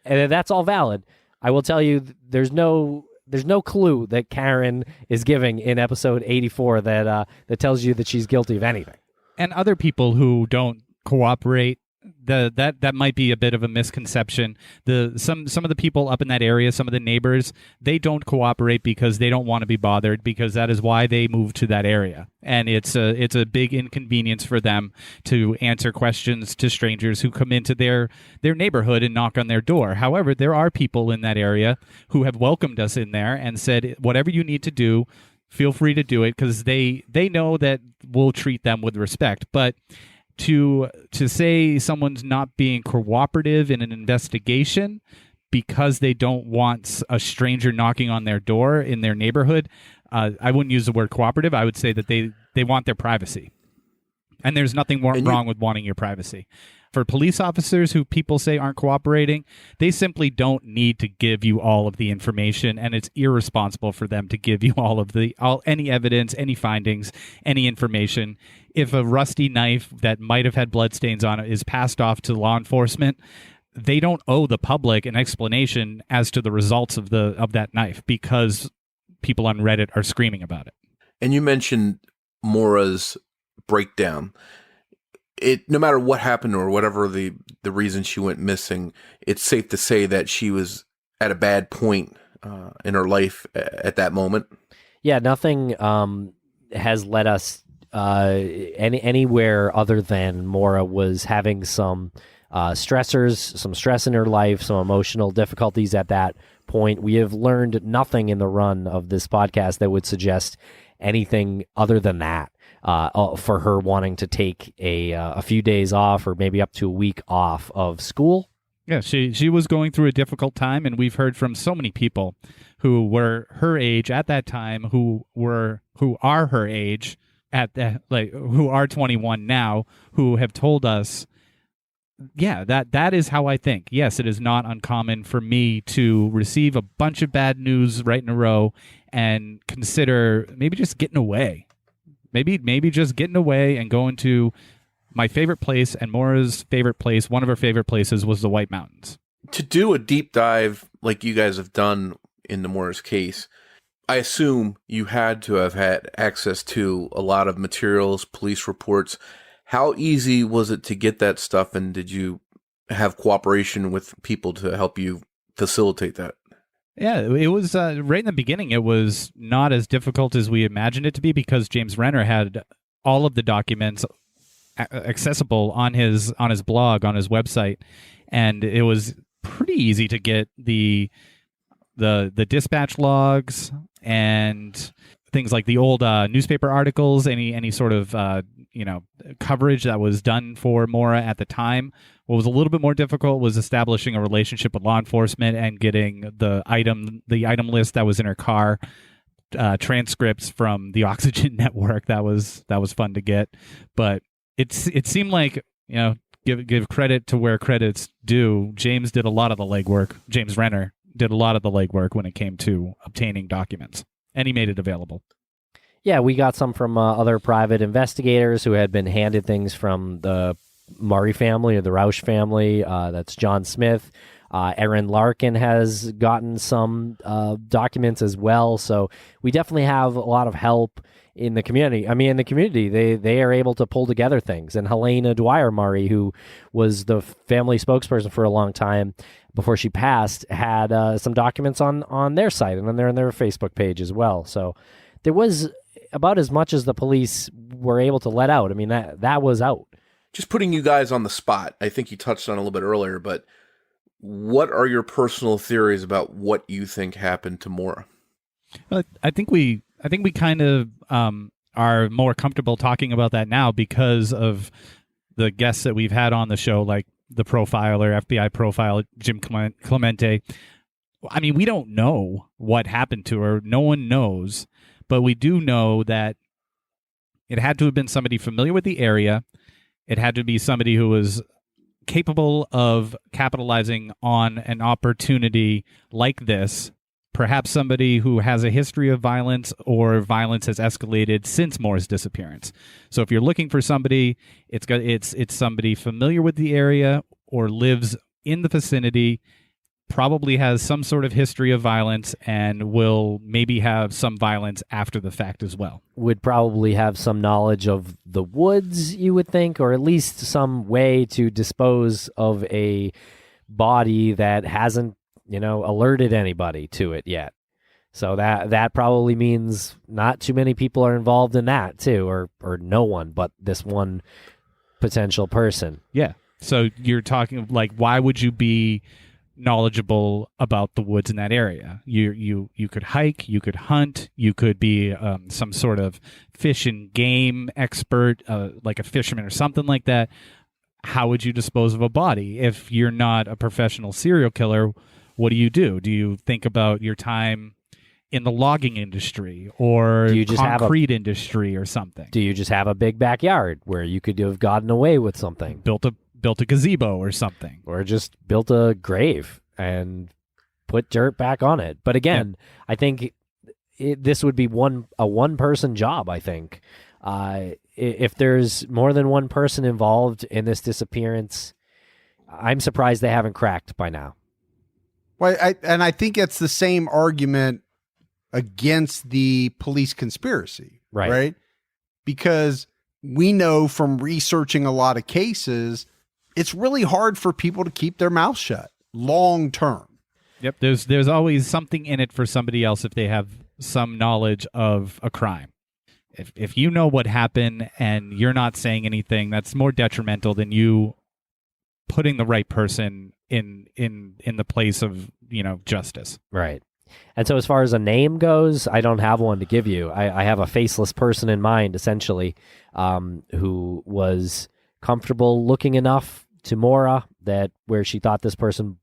And that's all valid. I will tell you, there's no clue that Karen is giving in episode 84 that tells you that she's guilty of anything. And other people who don't cooperate, that might be a bit of a misconception. Some of the people up in that area, some of the neighbors, they don't cooperate because they don't want to be bothered, because that is why they moved to that area. And it's a big inconvenience for them to answer questions to strangers who come into their neighborhood and knock on their door. However, there are people in that area who have welcomed us in there and said, whatever you need to do, feel free to do it, because they know that we'll treat them with respect. But to say someone's not being cooperative in an investigation because they don't want a stranger knocking on their door in their neighborhood, I wouldn't use the word cooperative. I would say that they want their privacy. And there's nothing wrong with wanting your privacy. For police officers who people say aren't cooperating, they simply don't need to give you all of the information, and it's irresponsible for them to give you any evidence, any findings, any information. If a rusty knife that might have had bloodstains on it is passed off to law enforcement, they don't owe the public an explanation as to the results of that knife because people on Reddit are screaming about it. And you mentioned Maura's breakdown. No matter what happened or whatever the reason she went missing, it's safe to say that she was at a bad point in her life at that moment. Yeah, nothing has led us anywhere other than Maura was having some stressors, some stress in her life, some emotional difficulties at that point. We have learned nothing in the run of this podcast that would suggest anything other than that. For her wanting to take a few days off or maybe up to a week off of school. Yeah, she was going through a difficult time, and we've heard from so many people who were her age at that time, who are her age at that, who are 21 now, who have told us, yeah, that is how I think. Yes, it is not uncommon for me to receive a bunch of bad news right in a row and consider maybe just getting away. Maybe just getting away and going to my favorite place and Maura's favorite place. One of her favorite places was the White Mountains. To do a deep dive like you guys have done into Maura's case, I assume you had to have had access to a lot of materials, police reports. How easy was it to get that stuff, and did you have cooperation with people to help you facilitate that? Yeah, it was right in the beginning. It was not as difficult as we imagined it to be because James Renner had all of the documents accessible on his blog, on his website, and it was pretty easy to get the dispatch logs and things like the old newspaper articles, any sort of coverage that was done for Maura at the time. What was a little bit more difficult was establishing a relationship with law enforcement and getting the item list that was in her car, transcripts from the Oxygen network. That was fun to get, but it seemed like, give credit to where credit's due. James did a lot of the legwork. James Renner did a lot of the legwork when it came to obtaining documents, and he made it available. Yeah, we got some from other private investigators who had been handed things from the Murray family or the Rausch family. That's John Smith. Aaron Larkin has gotten some documents as well. So we definitely have a lot of help in the community. I mean, in the community, they are able to pull together things. And Helena Dwyer Murray, who was the family spokesperson for a long time before she passed, had some documents on their site, and then they're on their Facebook page as well. So there was about as much as the police were able to let out. I mean, that was out. Just putting you guys on the spot, I think you touched on it a little bit earlier, but what are your personal theories about what you think happened to Maura? I think we kind of are more comfortable talking about that now because of the guests that we've had on the show, like the profiler, FBI profiler, Jim Clemente. I mean, we don't know what happened to her. No one knows, but we do know that it had to have been somebody familiar with the area. It had to be somebody who was capable of capitalizing on an opportunity like this, perhaps somebody who has a history of violence or violence has escalated since Maura's disappearance. So if you're looking for somebody, it's somebody familiar with the area or lives in the vicinity, probably has some sort of history of violence, and will maybe have some violence after the fact as well. Would probably have some knowledge of the woods, you would think, or at least some way to dispose of a body that hasn't, alerted anybody to it yet. So that probably means not too many people are involved in that too, or no one but this one potential person. Yeah. So you're talking like, why would you be knowledgeable about the woods in that area? You could hike, you could hunt, you could be some sort of fish and game expert, like a fisherman or something like that. How would you dispose of a body if you're not a professional serial killer? What do? Do you think about your time in the logging industry or concrete industry or something. Do you just have a big backyard where you could have gotten away with something? Built a gazebo or something. Or just built a grave and put dirt back on it. But again, I think this would be a one-person job, I think. If there's more than one person involved in this disappearance, I'm surprised they haven't cracked by now. Well, I think it's the same argument against the police conspiracy, right? Because we know from researching a lot of cases, it's really hard for people to keep their mouth shut long term. Yep, there's always something in it for somebody else if they have some knowledge of a crime. If you know what happened and you're not saying anything, that's more detrimental than you putting the right person in the place of, justice. Right. And so as far as a name goes, I don't have one to give you. I have a faceless person in mind, essentially, who was comfortable looking enough to Maura that where she thought this person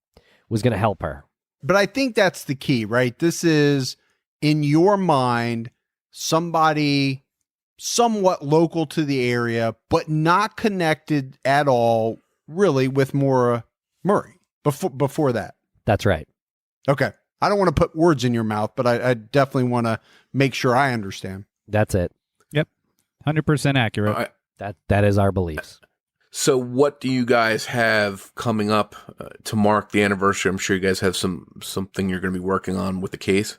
was going to help her. But I think that's the key, right? This is, in your mind, somebody somewhat local to the area, but not connected at all, really, with Maura Murray before that. That's right. Okay. I don't want to put words in your mouth, but I definitely want to make sure I understand. That's it. Yep. 100% accurate. That is our beliefs. So what do you guys have coming up to mark the anniversary? I'm sure you guys have something you're going to be working on with the case.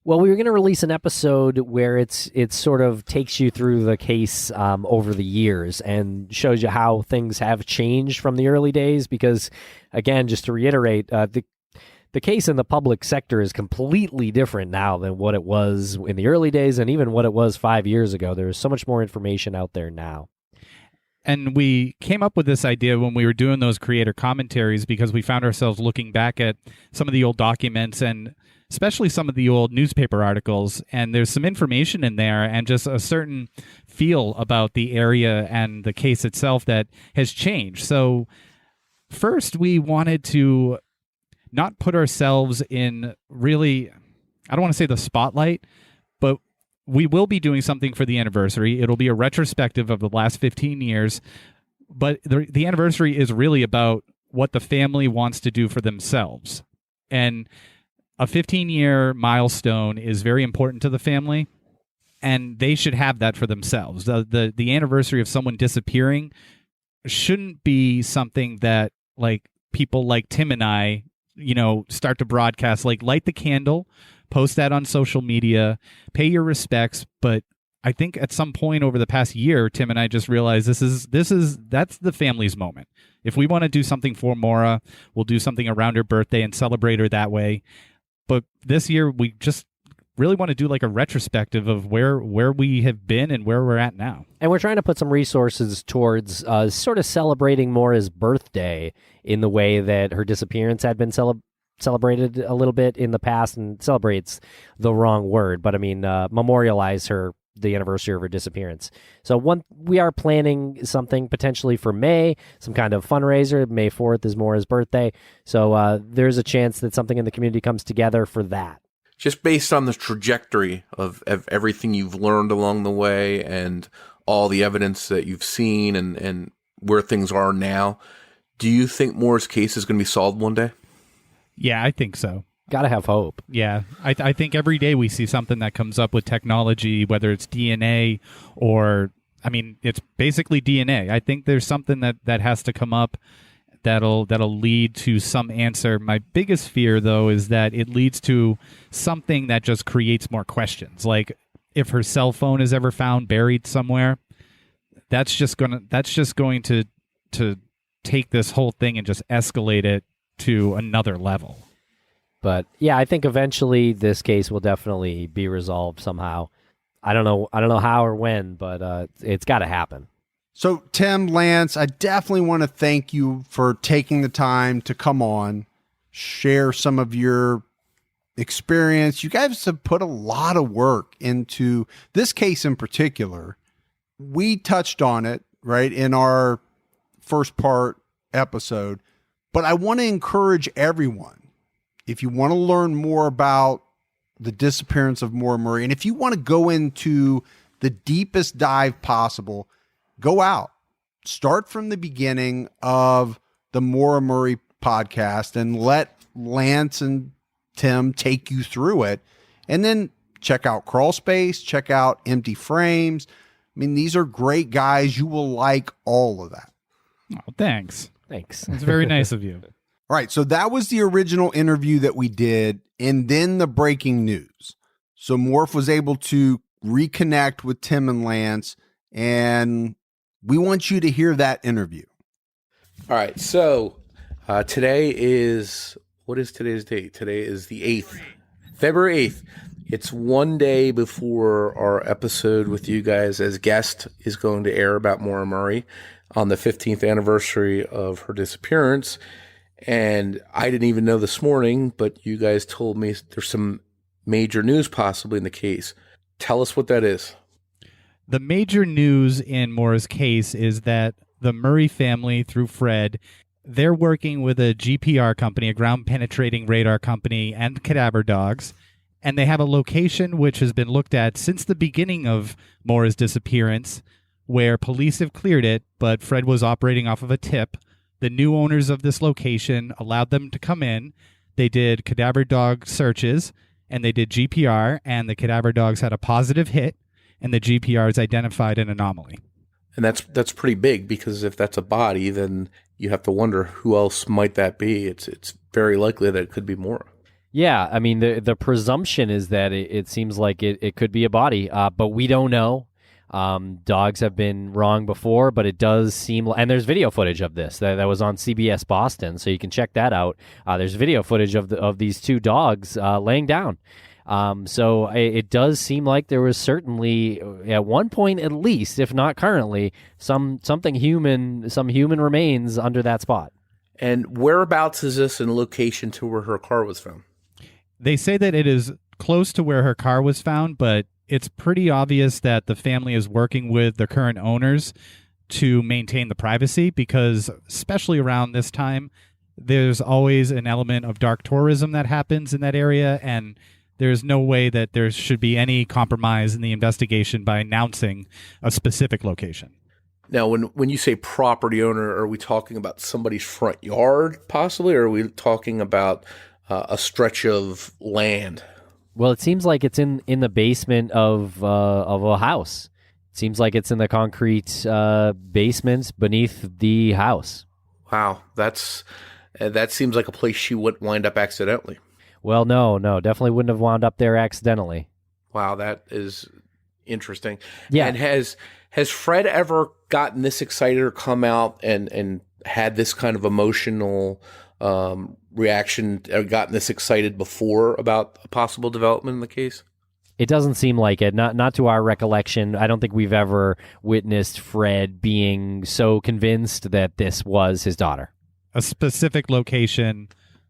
Well, we were going to release an episode where it sort of takes you through the case over the years and shows you how things have changed from the early days. Because, again, just to reiterate, the case in the public sector is completely different now than what it was in the early days and even what it was 5 years ago. There's so much more information out there now. And we came up with this idea when we were doing those creator commentaries because we found ourselves looking back at some of the old documents and especially some of the old newspaper articles. And there's some information in there and just a certain feel about the area and the case itself that has changed. So first, we wanted to not put ourselves in really, I don't want to say the spotlight, but we will be doing something for the anniversary. It'll be a retrospective of the last 15 years, but the anniversary is really about what the family wants to do for themselves. And a 15-year milestone is very important to the family, and they should have that for themselves. The anniversary of someone disappearing shouldn't be something that like people like Tim and I start to broadcast, like light the candle, post that on social media, pay your respects. But I think at some point over the past year, Tim and I just realized that's the family's moment. If we want to do something for Maura, we'll do something around her birthday and celebrate her that way. But this year, we just really want to do like a retrospective of where we have been and where we're at now. And we're trying to put some resources towards sort of celebrating Maura's birthday in the way that her disappearance had been celebrated a little bit in the past. And celebrate's the wrong word, but I mean memorialize the anniversary of her disappearance. So we are planning something potentially for May, some kind of fundraiser. May 4th is Maura's birthday. So there's a chance that something in the community comes together for that. Just based on the trajectory of everything you've learned along the way and all the evidence that you've seen and where things are now, do you think Maura's case is going to be solved one day? Yeah, I think so. Gotta have hope. Yeah, I think every day we see something that comes up with technology, whether it's DNA or, I mean, it's basically DNA. I think there's something that has to come up that'll lead to some answer. My biggest fear, though, is that it leads to something that just creates more questions. Like if her cell phone is ever found buried somewhere, that's just going to take this whole thing and just escalate it to another level. But yeah, I think eventually this case will definitely be resolved somehow. I don't know how or when, but it's got to happen. So, Tim, Lance, I definitely want to thank you for taking the time to come on, share some of your experience. You guys have put a lot of work into this case in particular. We touched on it, right, in our first part episode, but I want to encourage everyone, if you want to learn more about the disappearance of Maura Murray. And if you want to go into the deepest dive possible, go out, start from the beginning of the Maura Murray podcast and let Lance and Tim take you through it. And then check out Crawl Space, check out Empty Frames. I mean, these are great guys. You will like all of that. Oh, thanks. Thanks. It's very nice of you. All right, so that was the original interview that we did, and then the breaking news. So Morph was able to reconnect with Tim and Lance, and we want you to hear that interview. All right, so today is, what is today's date? Today is the 8th, February 8th. It's one day before our episode with you guys as guest is going to air about Maura Murray on the 15th anniversary of her disappearance. And I didn't even know this morning, but you guys told me there's some major news possibly in the case. Tell us what that is. The major news in Maura's case is that the Murray family, through Fred, they're working with a GPR company, a ground-penetrating radar company, and cadaver dogs, and they have a location which has been looked at since the beginning of Maura's disappearance, where police have cleared it, but Fred was operating off of a tip. The new owners of this location allowed them to come in. They did cadaver dog searches, and they did GPR, and the cadaver dogs had a positive hit, and the GPRs identified an anomaly. And that's pretty big, because if that's a body, then you have to wonder who else might that be. It's very likely that it could be Maura. Yeah, I mean, the presumption is that it seems like it could be a body, but we don't know. Dogs have been wrong before, but it does seem and there's video footage of this that was on CBS Boston, so you can check that out. There's video footage of these two dogs laying down. So it does seem like there was certainly at one point, at least, if not currently, some human remains under that spot. And whereabouts is this in location to where her car was found? They say that it is close to where her car was found, but it's pretty obvious that the family is working with the current owners to maintain the privacy, because especially around this time, there's always an element of dark tourism that happens in that area, and there's no way that there should be any compromise in the investigation by announcing a specific location. Now, when you say property owner, are we talking about somebody's front yard, possibly, or are we talking about a stretch of land? Well, it seems like it's in the basement of a house. It seems like it's in the concrete basement beneath the house. Wow, that seems like a place she wouldn't wind up accidentally. Well, no, definitely wouldn't have wound up there accidentally. Wow, that is interesting. Yeah. And has Fred ever gotten this excited or come out and had this kind of emotional reaction, or gotten this excited before about a possible development in the case? It doesn't seem like it. Not to our recollection. I don't think we've ever witnessed Fred being so convinced that this was his daughter. A specific location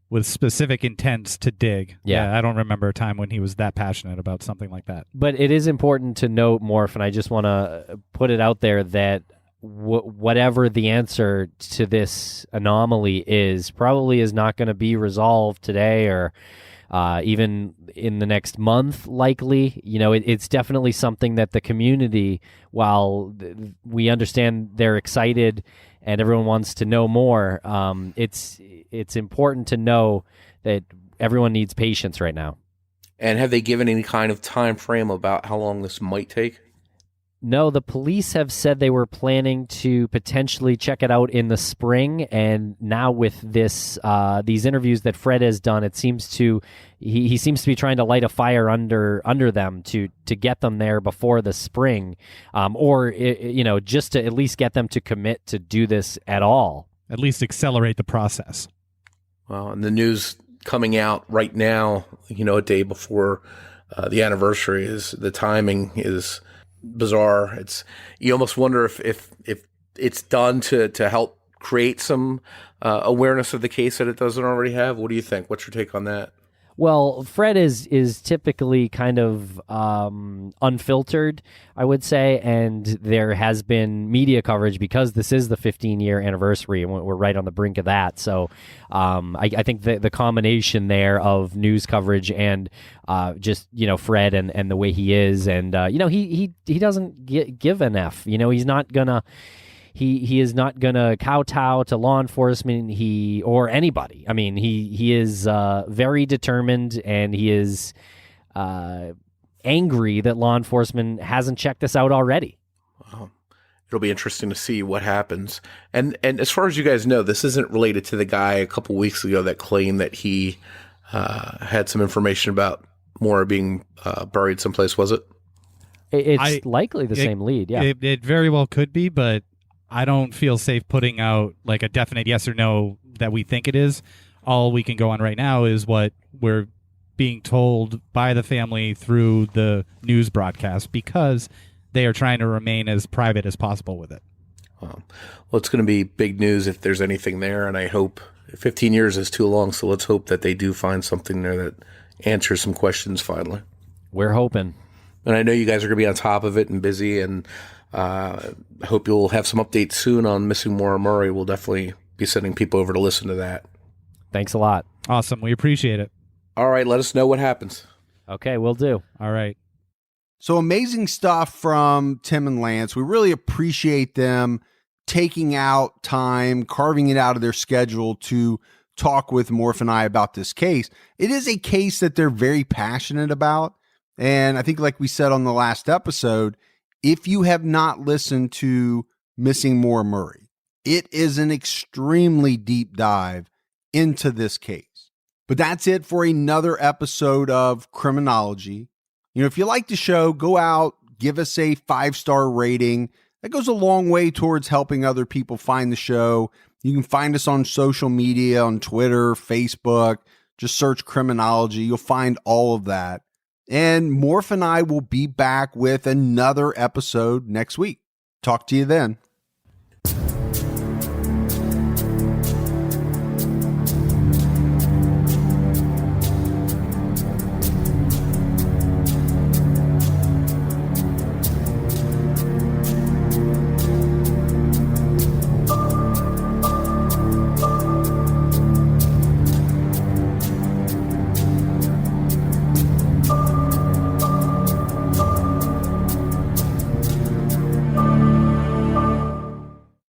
with specific intents to dig. Yeah. I don't remember a time when he was that passionate about something like that. But it is important to note, Morph, and I just want to put it out there that whatever the answer to this anomaly is, probably is not going to be resolved today or even in the next month, likely. You know, it's definitely something that the community, while we understand they're excited and everyone wants to know more, it's important to know that everyone needs patience right now. And have they given any kind of time frame about how long this might take? No, the police have said they were planning to potentially check it out in the spring, and now with this these interviews that Fred has done, it seems he seems to be trying to light a fire under them to get them there before the spring, or just to at least get them to commit to do this at all. At least accelerate the process. Well, and the news coming out right now, a day before the anniversary, is the timing is bizarre. You almost wonder if it's done to help create some awareness of the case that it doesn't already have. What do you think? What's your take on that? Well, Fred is typically kind of unfiltered, I would say, and there has been media coverage because this is the 15-year anniversary, and we're right on the brink of that. So I think the combination there of news coverage and just, Fred and the way he is, and, he doesn't give an F. He's not going to... He is not going to kowtow to law enforcement or anybody. I mean, he is very determined, and he is angry that law enforcement hasn't checked this out already. Wow. It'll be interesting to see what happens. And as far as you guys know, this isn't related to the guy a couple weeks ago that claimed that he had some information about Maura being buried someplace, was it? It's likely the same lead, yeah. It very well could be, but I don't feel safe putting out like a definite yes or no that we think it is. All we can go on right now is what we're being told by the family through the news broadcast, because they are trying to remain as private as possible with it. Well, it's going to be big news if there's anything there, and I hope 15 years is too long, so let's hope that they do find something there that answers some questions finally. We're hoping. And I know you guys are going to be on top of it and busy, and I hope you'll have some updates soon on Missing Maura Murray. We'll definitely be sending people over to listen to that. Thanks a lot. Awesome. We appreciate it. All right. Let us know what happens. Okay, we'll do. All right. So amazing stuff from Tim and Lance. We really appreciate them taking out time, carving it out of their schedule to talk with Morph and I about this case. It is a case that they're very passionate about. And I think, like we said on the last episode, if you have not listened to Missing Maura Murray, it is an extremely deep dive into this case. But that's it for another episode of Criminology. If you like the show, go out, give us a 5-star rating. That goes a long way towards helping other people find the show. You can find us on social media, on Twitter, Facebook. Just search Criminology. You'll find all of that. And Morph and I will be back with another episode next week. Talk to you then.